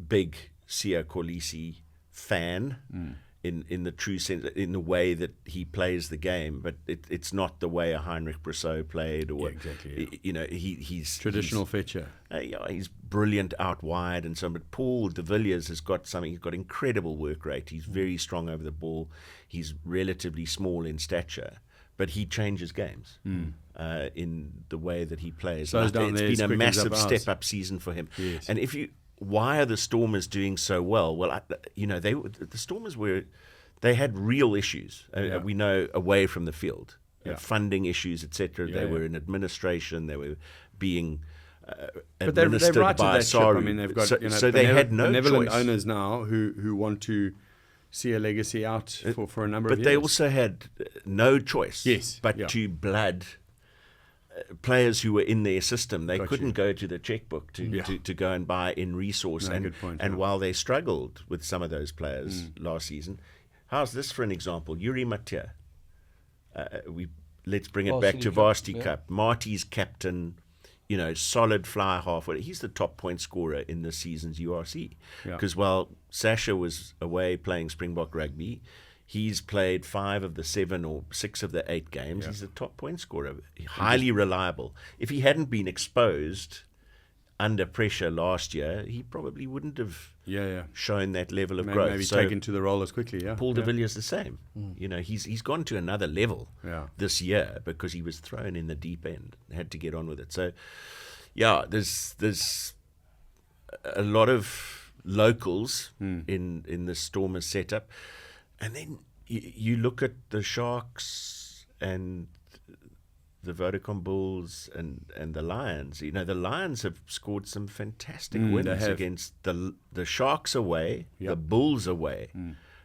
big Siya Kolisi fan in the true sense, in the way that he plays the game, but it's not the way a Heinrich Brousseau played, or he's traditional feature. He's brilliant out wide and so on. But Paul de Villiers has got something. He's got incredible work rate. He's very strong over the ball. He's relatively small in stature, but he changes games in the way that he plays. It's been a massive step-up season for him. Yes. And why are the Stormers doing so well? Well, the Stormers they had real issues. We know away from the field, funding issues, etc. They were in administration. They were being administered right by that ship. I mean, they've got so they had no benevolent choice. owners now who want to see a legacy out for a number of years. But they also had no choice but to blood players who were in their system. They couldn't go to the checkbook to go and buy in resource. Good point, and while they struggled with some of those players last season, how's this for an example? Yuri Matia. Let's bring it back to Varsity Cup. Marty's captain, solid fly halfway. He's the top point scorer in this season's URC. Because while Sasha was away playing Springbok Rugby, he's played 5 of the 7 or 6 of the 8 games. He's the top point scorer. Highly reliable. If he hadn't been exposed under pressure last year, he probably wouldn't have shown that level of growth. Maybe taken to the role as quickly. Paul de Villiers the same. He's gone to another level this year because he was thrown in the deep end, had to get on with it. So, there's a lot of locals in the Stormers setup. And then you look at the Sharks and the Vodacom Bulls and the Lions. You know, the Lions have scored some fantastic wins against the Sharks away, the Bulls away.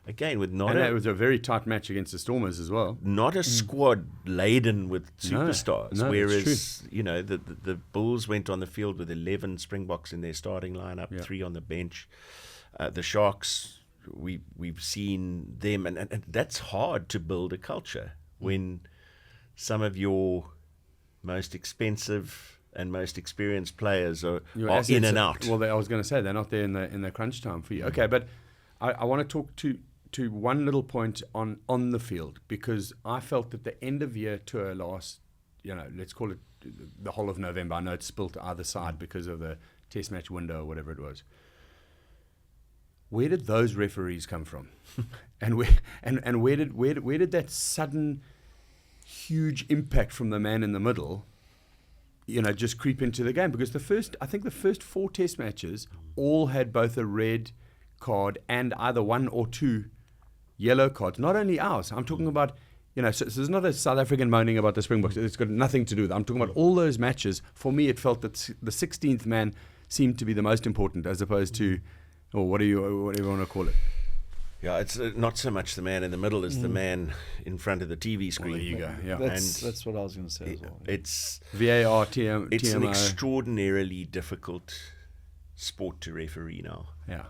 Again, with not it was a very tight match against the Stormers as well. Not a squad laden with superstars. No, whereas, you know, the Bulls went on the field with 11 Springboks in their starting lineup, 3 on the bench. The Sharks, we've seen them, and that's hard to build a culture when some of your most expensive and most experienced players are in and out. Well, I was going to say they're not there in the crunch time for you. Okay, but I want to talk to one little point on the field, because I felt that the end of year tour last, let's call it the whole of November. I know it's spilt either side because of the test match window or whatever it was. Where did those referees come from? and where did that sudden huge impact from the man in the middle, just creep into the game? Because the first 4 test matches all had both a red card and either 1 or 2 yellow cards. Not only ours. I'm talking about, so there's not a South African moaning about the Springboks. It's got nothing to do with it. I'm talking about all those matches. For me, it felt that the 16th man seemed to be the most important, as opposed to, or whatever you want to call it. Yeah, it's not so much the man in the middle as the man in front of the TV screen. Well, there you go. Yeah, that's what I was going to say as well. It's VAR, It's an extraordinarily difficult sport to referee now. Yeah,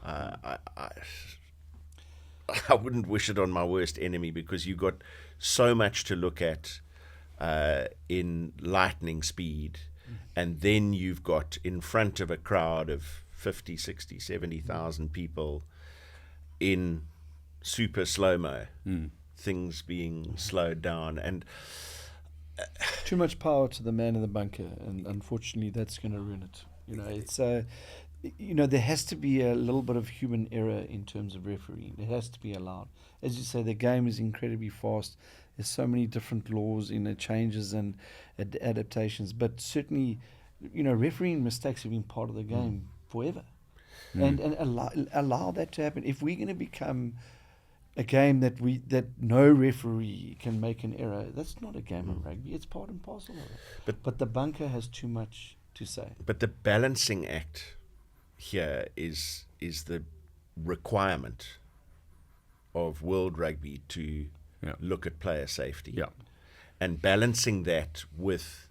I wouldn't wish it on my worst enemy, because you've got so much to look at in lightning speed, and then you've got in front of a crowd of 50, 60, 70,000 people in super slow-mo, things being slowed down, and too much power to the man in the bunker, and unfortunately that's going to ruin it. It's there has to be a little bit of human error in terms of refereeing. It has to be allowed. As you say, the game is incredibly fast. There's so many different laws, changes and adaptations. But certainly, refereeing mistakes have been part of the game forever. And allow that to happen. If we're going to become a game that no referee can make an error, that's not a game of rugby. It's part and parcel of it. But the bunker has too much to say. But the balancing act here is the requirement of world rugby to look at player safety, and balancing that with.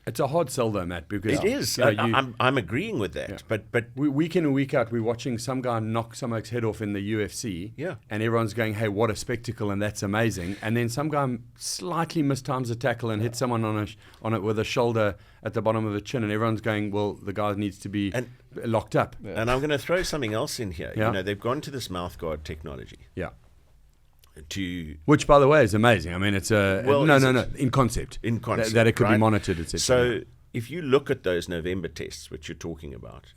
It's a hard sell though, Matt, because it is. I'm agreeing with that, but week in and week out, we're watching some guy knock someone's head off in the UFC, and everyone's going, "Hey, what a spectacle!" and that's amazing. And then some guy slightly mistimes a tackle and hits someone on it with a shoulder at the bottom of the chin, and everyone's going, "Well, the guy needs to be locked up." And I'm going to throw something else in here. They've gone to this mouthguard technology. Yeah. Which, by the way, is amazing. I mean, it's in concept. That it could be monitored, etc. So, if you look at those November tests, which you're talking about,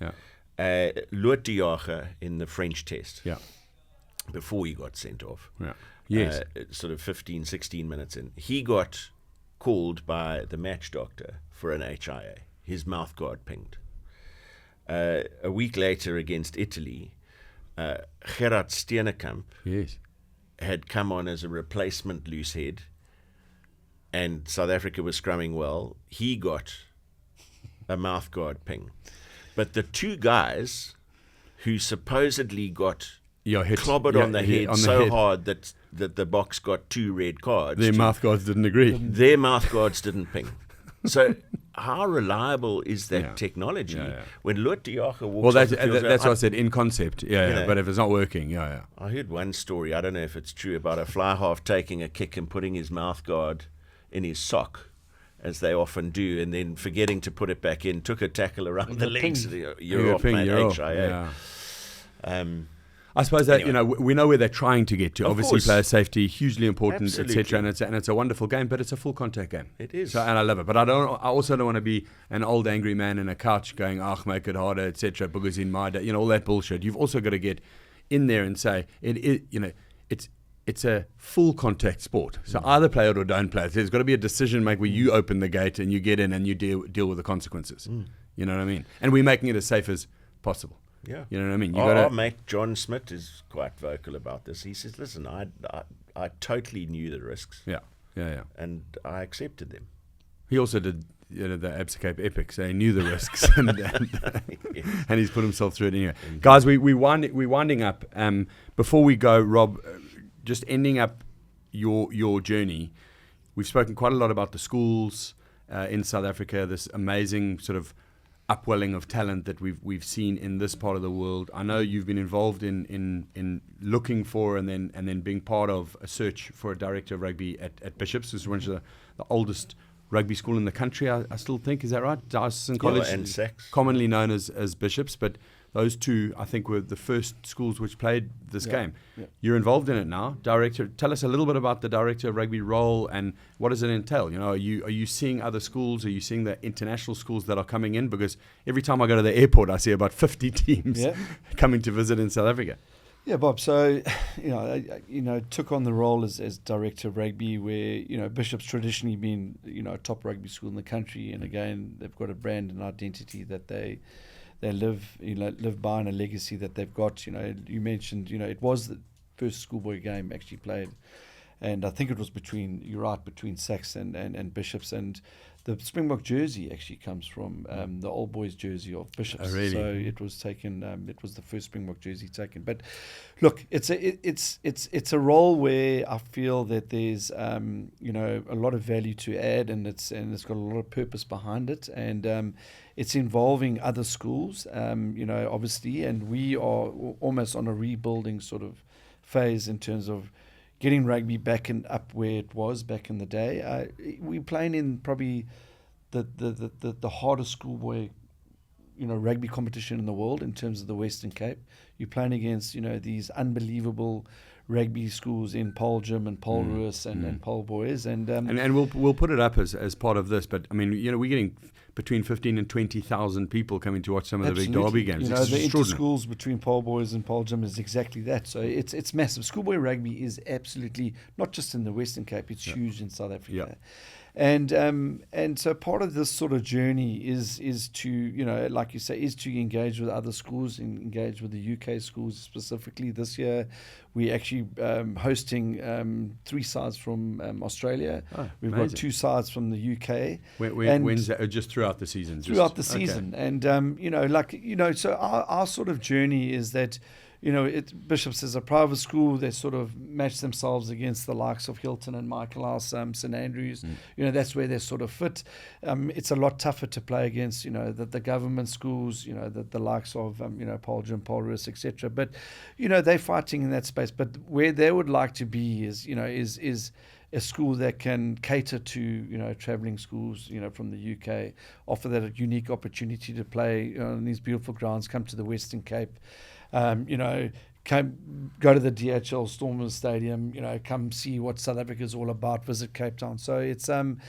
Loet de Jager in the French test, before he got sent off, sort of 15, 16 minutes in, he got called by the match doctor for an HIA. His mouthguard pinged. A week later against Italy, Gerard Steenekamp had come on as a replacement loose head, and South Africa was scrumming well. He got a mouthguard ping. But the 2 guys who supposedly got clobbered on the head so hard that the box got 2 red cards. Their mouthguards didn't agree. Their mouthguards didn't ping. So how reliable is that technology when Loet de Jager walks off the field? That's what I said, in concept. But if it's not working, I heard one story, I don't know if it's true, about a fly half taking a kick and putting his mouthguard in his sock, as they often do, and then forgetting to put it back in, took a tackle around the legs. You're off, mate, HIA. I suppose that we know where they're trying to get to. Obviously, player safety hugely important, etc. And it's a wonderful game, but it's a full contact game. It is, and I love it. But I also don't want to be an old angry man in a couch going, make it harder, etc. Because in my day, all that bullshit. You've also got to get in there and say it's a full contact sport. So either play it or don't play it. There's got to be a decision make where you open the gate and you get in and you deal with the consequences. You know what I mean? And we're making it as safe as possible. Yeah, you know what I mean. Our mate John Smith is quite vocal about this. He says, "Listen, I totally knew the risks. Yeah, and I accepted them. He also did the Absa Cape Epic, so he knew the risks, and he's put himself through it anyway. Guys, we're winding up. Before we go, Rob, just ending up your journey. We've spoken quite a lot about the schools in South Africa, this amazing sort of upwelling of talent that we've seen in this part of the world. I know you've been involved in looking for and then being part of a search for a director of rugby at Bishops. This is one of the oldest rugby school in the country, I still think. Is that right? Diocesan College, and Sachs, commonly known as Bishops, but those two, I think, were the first schools which played this game. Yeah. You're involved in it now, director. Tell us a little bit about the director of rugby role and what does it entail? Are you seeing other schools? Are you seeing the international schools that are coming in? Because every time I go to the airport, I see about 50 teams coming to visit in South Africa. Yeah, Bob. So, I took on the role as director of rugby, where Bishop's traditionally been a top rugby school in the country, and again they've got a brand and identity that they live by, and a legacy that they've got. You mentioned it was the first schoolboy game actually played, and I think it was between Sachs and Bishops, and the Springbok jersey actually comes from the old boys jersey of Bishops. Oh, really? So it was taken. It was the first Springbok jersey taken. But look, it's a role where I feel that there's a lot of value to add, and it's got a lot of purpose behind it, and it's involving other schools. Obviously, and we are almost on a rebuilding sort of phase in terms of getting rugby back and up where it was back in the day. We're playing in probably the hardest schoolboy, rugby competition in the world in terms of the Western Cape. You're playing against, these unbelievable rugby schools in Poljum and Polruus and Pol Boys, and we'll put it up as part of this. But I mean, we're getting between 15 and 20,000 people coming to watch some of the big derby games. The inter-schools between Pol Boys and Poljum is exactly that. So it's massive. Schoolboy rugby is absolutely not just in the Western Cape; it's huge in South Africa. And so part of this sort of journey is to, like you say, is to engage with other schools, and engage with the UK schools specifically. This year, we're actually hosting 3 sides from Australia. Oh, We've amazing. got 2 sides from the UK. When's that? Just throughout the season? Throughout the season. Okay. And, so our sort of journey is that, Bishops is a private school. They sort of match themselves against the likes of Hilton and Michael House, St Andrews. That's where they sort of fit. It's a lot tougher to play against, the government schools, the likes of, Poljum, Polruus, etc. But, they're fighting in that space. But where they would like to be is a school that can cater to, travelling schools, from the UK, offer that a unique opportunity to play on these beautiful grounds, come to the Western Cape. Go to the DHL Stormers Stadium, come see what South Africa is all about, visit Cape Town. So it's, and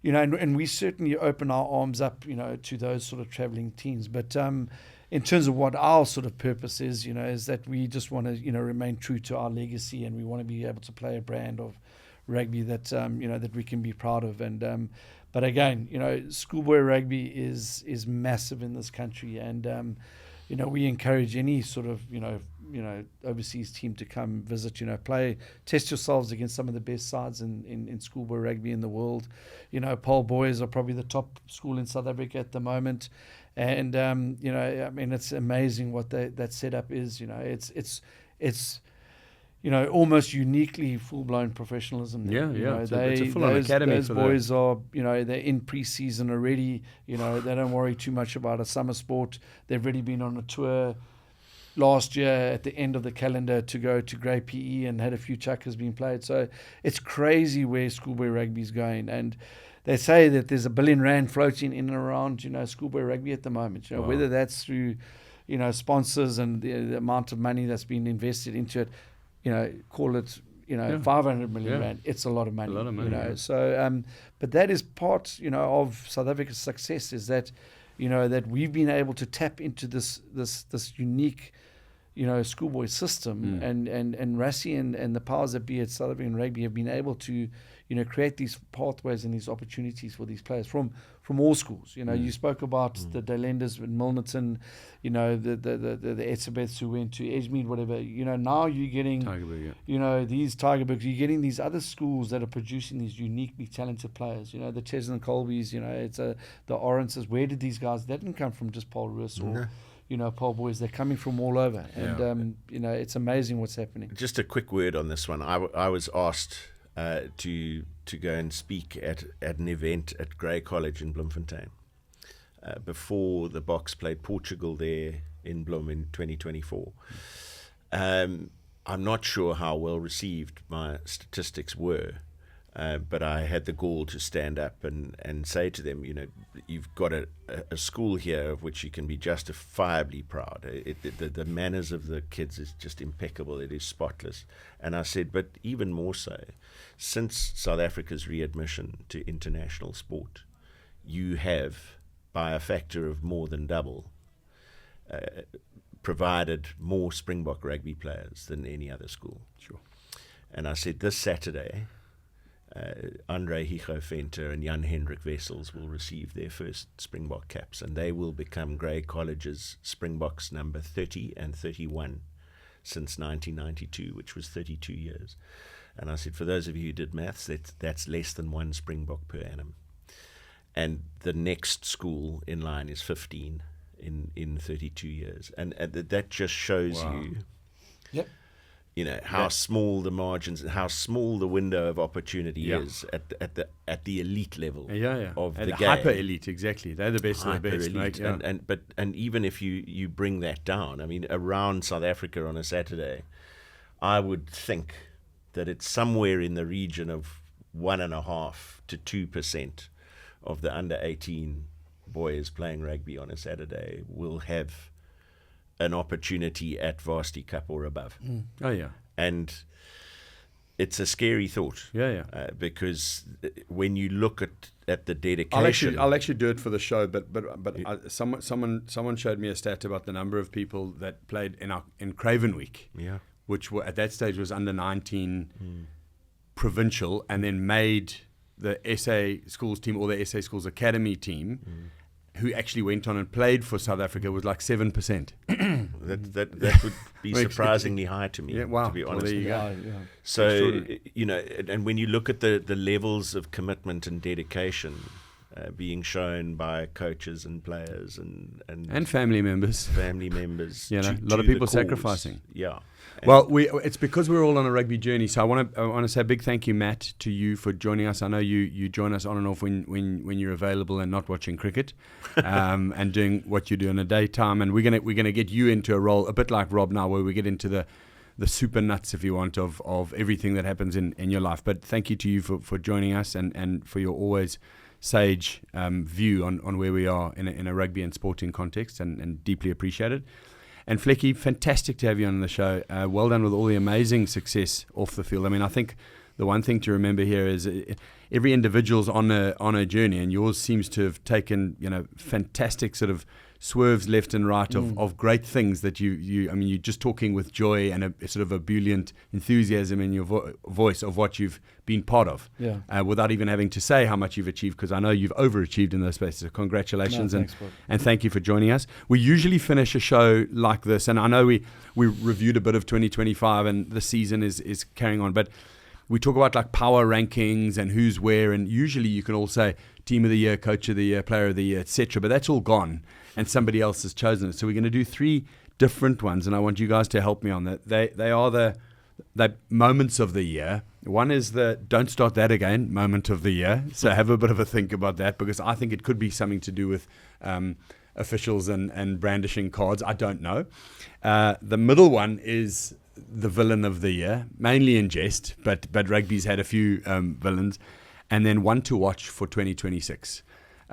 we certainly open our arms up, to those sort of travelling teams. But in terms of what our sort of purpose is, is that we just want to, remain true to our legacy, and we want to be able to play a brand of rugby that, that we can be proud of. And but again, schoolboy rugby is massive in this country, and we encourage any sort of, overseas team to come visit, play, test yourselves against some of the best sides in schoolboy rugby in the world. Pol Boys are probably the top school in South Africa at the moment. And, it's amazing what that setup is. It's almost uniquely full-blown professionalism. It's a full-on academy. Those boys are, they're in pre-season already. They don't worry too much about a summer sport. They've already been on a tour last year at the end of the calendar to go to Grey PE and had a few chuckers being played. So it's crazy where schoolboy rugby is going. And they say that there's R1 billion floating in and around, schoolboy rugby at the moment. Wow. Whether that's through, sponsors and the amount of money that's been invested into it. Call it, 500 million rand. It's a lot of money. So, but that is part, of South Africa's success, is that, that we've been able to tap into this unique, schoolboy system, and Rassie and the powers that be at South African Rugby have been able to, create these pathways and these opportunities for these players from all schools. You spoke about the Delenders in Milnerton, the Etzebeths who went to Edgemead, whatever. Now you're getting, these Tigerbirds, you're getting these other schools that are producing these uniquely talented players. The Chesney Colbys, it's the Orances. Where did these guys? That didn't come from just Paul Roos or. Paul boys, they're coming from all over. And, it's amazing what's happening. Just a quick word on this one. I was asked to go and speak at an event at Grey College in Bloemfontein before the Boks played Portugal there in Bloem in 2024. I'm not sure how well received my statistics were. But I had the gall to stand up and say to them, you've got a school here of which you can be justifiably proud. The manners of the kids is just impeccable. It is spotless. And I said, but even more so, since South Africa's readmission to international sport, you have, by a factor of more than double, provided more Springbok rugby players than any other school. Sure. And I said, this Saturday, Andre Higo-Venter and Jan Hendrik Wessels will receive their first Springbok caps, and they will become Grey College's Springboks number 30 and 31 since 1992, which was 32 years. And I said, for those of you who did maths, that's less than one Springbok per annum. And the next school in line is 15 in 32 years. And that just shows you... Yep. How small the margins and how small the window of opportunity is at the elite level of the game. Hyper elite, exactly. They're the best of the best. Elite. Right? And even if you bring that down, I mean, around South Africa on a Saturday, I would think that it's somewhere in the region of 1.5% to 2% of the under 18 boys playing rugby on a Saturday will have an opportunity at Varsity Cup or above. Oh, yeah. And it's a scary thought. Because when you look at the dedication... I'll actually do it for the show, but someone showed me a stat about the number of people that played in Craven Week, which were, at that stage was under 19 provincial, and then made the SA Schools team or the SA Schools Academy team, who actually went on and played for South Africa, was like 7%. that would be surprisingly high to me, to be honest. Well, there you go. So, and when you look at the levels of commitment and dedication being shown by coaches and players and family members. A lot of people sacrificing. Yeah. Well, it's because we're all on a rugby journey. So I want to say a big thank you, Matt, to you for joining us. I know you join us on and off when you're available and not watching cricket, and doing what you do in the daytime. And we're gonna get you into a role a bit like Rob now, where we get into the super nuts, if you want, of everything that happens in your life. But thank you to you for joining us and for your always sage view on where we are in a rugby and sporting context, and deeply appreciated. And Flecky, fantastic to have you on the show. Well done with all the amazing success off the field. I mean, I think the one thing to remember here is every individual's on a journey, and yours seems to have taken fantastic sort of swerves left and right of great things that you're just talking with joy and a sort of ebullient enthusiasm in your voice of what you've been part of, without even having to say how much you've achieved, because I know you've overachieved in those spaces. So congratulations, and thank you for joining us. We usually finish a show like this, and I know we reviewed a bit of 2025 and the season is carrying on, but we talk about like power rankings and who's where, and usually you can all say team of the year, coach of the year, player of the year, etc., but that's all gone and somebody else has chosen it. So we're going to do 3 different ones, and I want you guys to help me on that. They are the moments of the year. One is the don't start that again moment of the year. So have a bit of a think about that, because I think it could be something to do with officials and brandishing cards. I don't know. The middle one is the villain of the year, mainly in jest, but rugby's had a few villains. And then one to watch for 2026.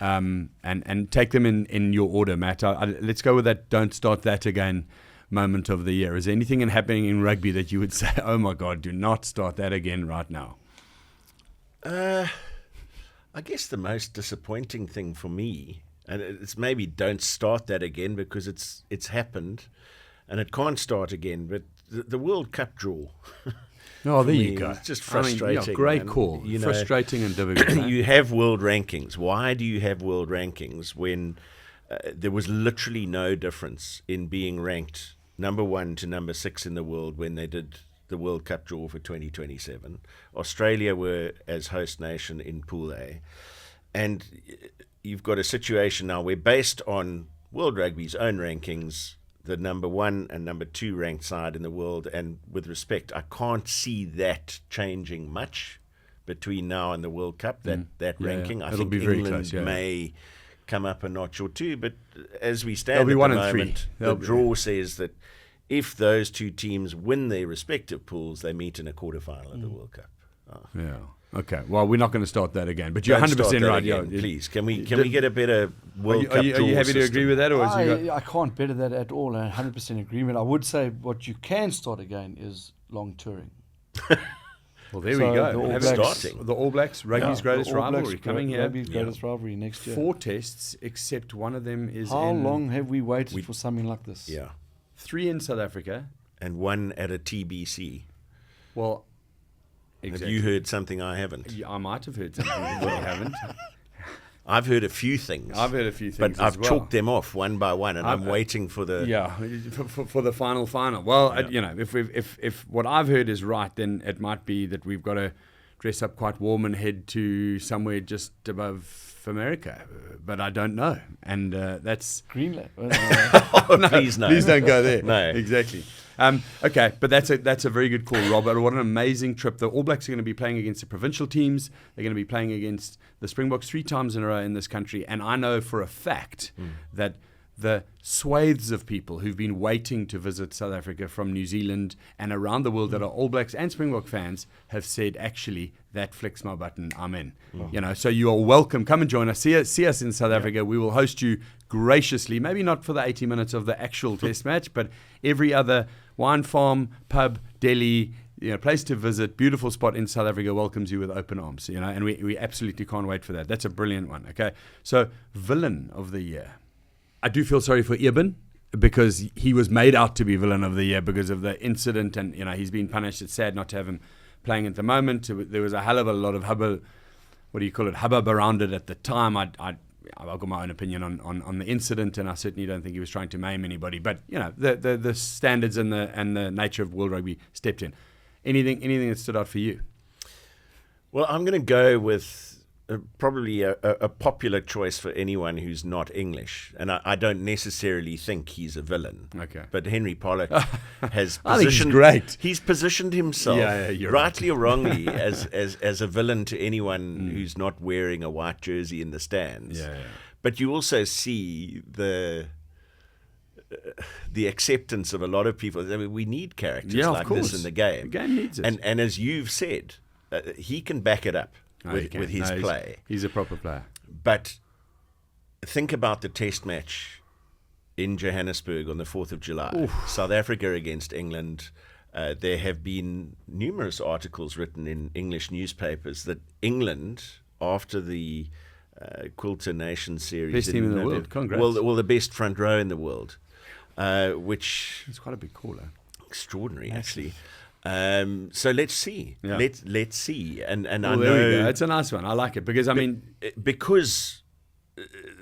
And take them in your order, Matt. Let's go with that don't start that again moment of the year. Is there anything happening in rugby that you would say, oh my God, do not start that again right now? I guess the most disappointing thing for me, and it's maybe don't start that again because it's happened, and it can't start again. But the World Cup draw. Oh, there you go. It's just frustrating. Great call. Frustrating and difficult. You have world rankings. Why do you have world rankings when there was literally no difference in being ranked number 1 to number 6 in the world when they did the World Cup draw for 2027? Australia were as host nation in Pool A. And you've got a situation now where, based on World Rugby's own rankings, the number 1 and number 2 ranked side in the world, and with respect, I can't see that changing much between now and the World Cup, that ranking. I think England may come up a notch or two, but as we stand at the moment, the draw says that if those 2 teams win their respective pools, they meet in a quarterfinal of the World Cup. Yeah. Okay. Well, we're not going to start that again. But you're 100% right. Again, please. Can we get a better World Cup draw? Are you happy to agree with that, or I can't better that at all. 100% agreement. I would say what you can start again is long touring. Well, there we go. The All Blacks, rugby's greatest rivalry, coming here. Rugby's greatest rivalry next year. 4 tests, except one of them is. How long have we waited for something like this? Yeah. 3 in South Africa, and 1 at a TBC. Well. Exactly. Have you heard something I haven't? I might have heard something that you haven't. I've heard a few things. But I've chalked them off one by one, and I'm waiting for the for the final. Well, if what I've heard is right, then it might be that we've got to dress up quite warm and head to somewhere just above America, but I don't know, and that's Greenland. Please no, please don't go there. No, exactly. Okay, but that's a very good call, Robert. What an amazing trip. The All Blacks are going to be playing against the provincial teams. They're going to be playing against the Springboks 3 times in a row in this country, and I know for a fact that the swathes of people who've been waiting to visit South Africa from New Zealand and around the world that are All Blacks and Springbok fans have said, actually, that flicks my button, I'm in. So you are welcome. Come and join us. See us in South Africa. We will host you graciously, maybe not for the 80 minutes of the actual test match, but every other wine farm, pub, deli, place to visit, beautiful spot in South Africa welcomes you with open arms, and we absolutely can't wait for that. That's a brilliant one. Okay, so villain of the year. I do feel sorry for Eben because he was made out to be villain of the year because of the incident, and he's been punished. It's sad not to have him playing at the moment. There was a hell of a lot of hubbub around it at the time. I've got my own opinion on the incident, and I certainly don't think he was trying to maim anybody. But the standards and the nature of World Rugby stepped in. Anything that stood out for you? Well, I'm going to go with probably a popular choice for anyone who's not English, and I don't necessarily think he's a villain. Okay, but Henry Pollock has positioned. I think he's great. He's positioned himself, rightly or wrongly, as a villain to anyone who's not wearing a white jersey in the stands. Yeah. But you also see the acceptance of a lot of people. I mean, we need characters like this in the game. The game needs it. And as you've said, he can back it up. With his play. He's a proper player. But think about the test match in Johannesburg on the 4th of July. Oof. South Africa against England. There have been numerous articles written in English newspapers that England, after the Quilter Nations series... Best team in the world. Congrats. Well, the best front row in the world. Which... It's quite a big caller. Extraordinary, actually. So let's see. Yeah. Let's see. And I there know we go. It's a nice one. I like it because because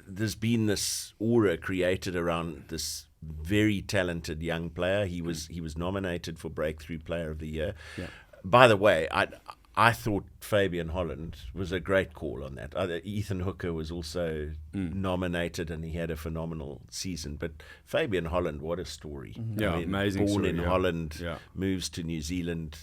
there's been this aura created around this very talented young player. He was nominated for Breakthrough Player of the Year. Yeah. By the way, I thought Fabian Holland was a great call on that. Ethan Hooker was also nominated, and he had a phenomenal season. But Fabian Holland, what a story! Yeah, amazing. Born story, in Holland, moves to New Zealand,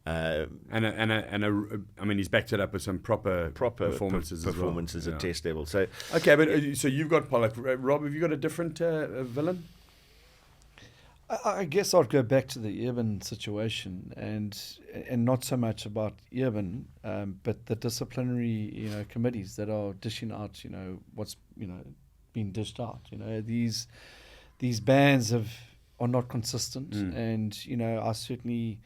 I mean, he's backed it up with some proper performances at test level. So okay, but so you've got Pollock. Rob, have you got a different villain? I guess I'd go back to the Eben situation and not so much about Eben, but the disciplinary committees that are dishing out what's being dished out. These bans are not consistent, and I certainly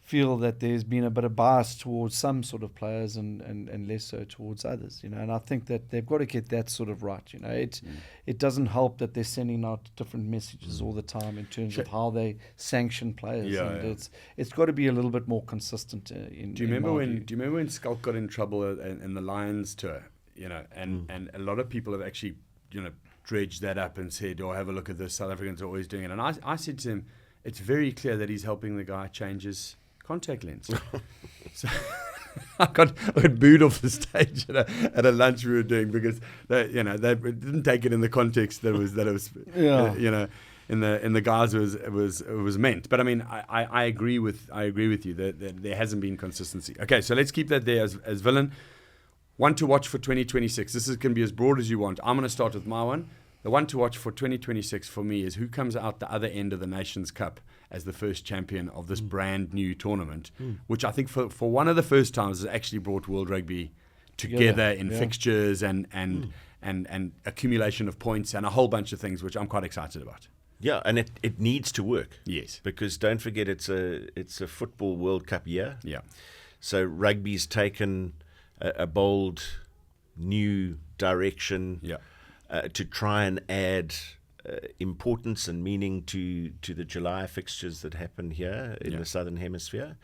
feel that there's been a bit of bias towards some sort of players and less so towards others, you know. And I think that they've got to get that sort of right, you know. It doesn't help that they're sending out different messages all the time in terms of how they sanction players. It's got to be a little bit more consistent. Do you remember when Skulk got in trouble in the Lions tour, you know, and a lot of people have actually, you know, dredged that up and said, "Oh, have a look at this. South Africans are always doing it." And I said to him, it's very clear that he's helping the guy change his contact lens. So I got booed off the stage at a lunch we were doing because they didn't take it in the context that it was you know, in the guys it was meant. But I mean, I agree with you that there hasn't been consistency. Okay, so let's keep that there as villain. One to watch for 2026. This can be as broad as you want. I'm going to start with my one. The one to watch for 2026 for me is who comes out the other end of the Nations Cup as the first champion of this brand new tournament, which I think for one of the first times has actually brought World Rugby together in fixtures and accumulation of points and a whole bunch of things, which I'm quite excited about. Yeah, and it needs to work. Yes, because don't forget it's a football World Cup year. Yeah, so rugby's taken a bold new direction. Yeah. To try and add importance and meaning to the July fixtures that happen here in the Southern Hemisphere,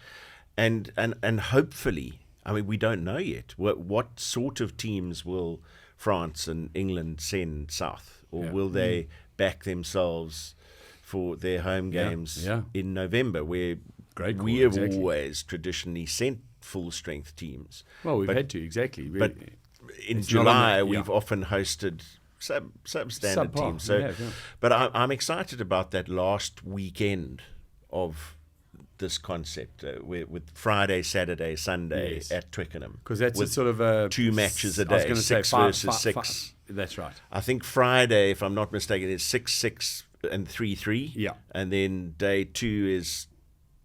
and hopefully, I mean, we don't know yet what sort of teams will France and England send south, or will they back themselves for their home games in November, where we have always traditionally sent full strength teams. Well, we've had to exactly, but in July we've often hosted substandard teams. So, but I'm excited about that last weekend of this concept with Friday, Saturday, Sunday at Twickenham, because that's a sort of 2 matches a day, 6 versus 6. That's right. I think Friday, if I'm not mistaken, is 6-6 and 3-3. Yeah, and then day 2 is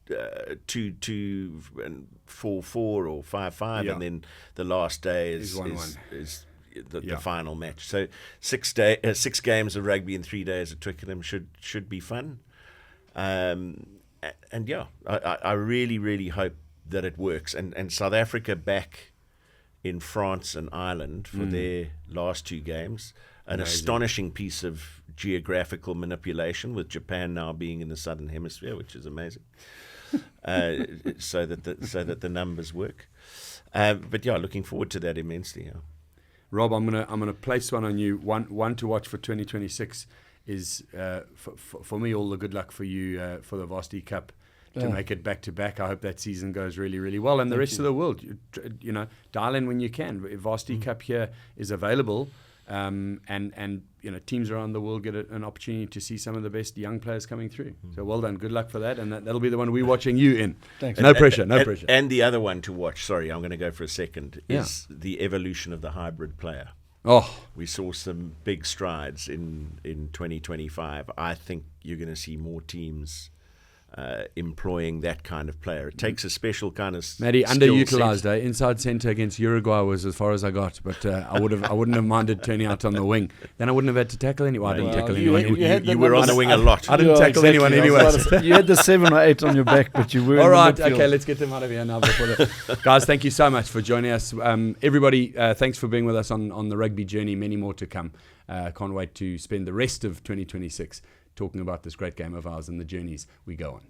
2-2 and 4-4 or 5-5, and then the last day is 1-1. is the final match. So 6 games of rugby in 3 days at Twickenham should be fun. And I really, really hope that it works. And South Africa back in France and Ireland for their last 2 games. An astonishing piece of geographical manipulation, with Japan now being in the Southern Hemisphere, which is amazing. So that the numbers work. But looking forward to that immensely. Yeah. Rob, I'm gonna place one on you. One to watch for 2026 is for me all the good luck for you for the Varsity Cup to make it back to back. I hope that season goes really, really well, and the rest of the world, you know, dial in when you can. Varsity Cup here is available, and you know, teams around the world get an opportunity to see some of the best young players coming through. So well done, good luck for that, and that'll be the one we're watching you in. Thanks. No pressure. And the other one to watch, sorry, I'm going to go for a second, is the evolution of the hybrid player. Oh, we saw some big strides in 2025. I think you're going to see more teams employing that kind of player. It takes a special kind of Matty, underutilized. Inside centre against Uruguay was as far as I got, but I wouldn't have minded turning out on the wing. Then I wouldn't have had to tackle anyone. I didn't tackle anyone. You were on the wing a lot. I didn't tackle anyone anyway. You had the 7 or 8 on your back, but you were all right. Okay, let's get them out of here now. Guys, thank you so much for joining us. Everybody, thanks for being with us on the Rugby Journey. Many more to come. Can't wait to spend the rest of 2026 talking about this great game of ours and the journeys we go on.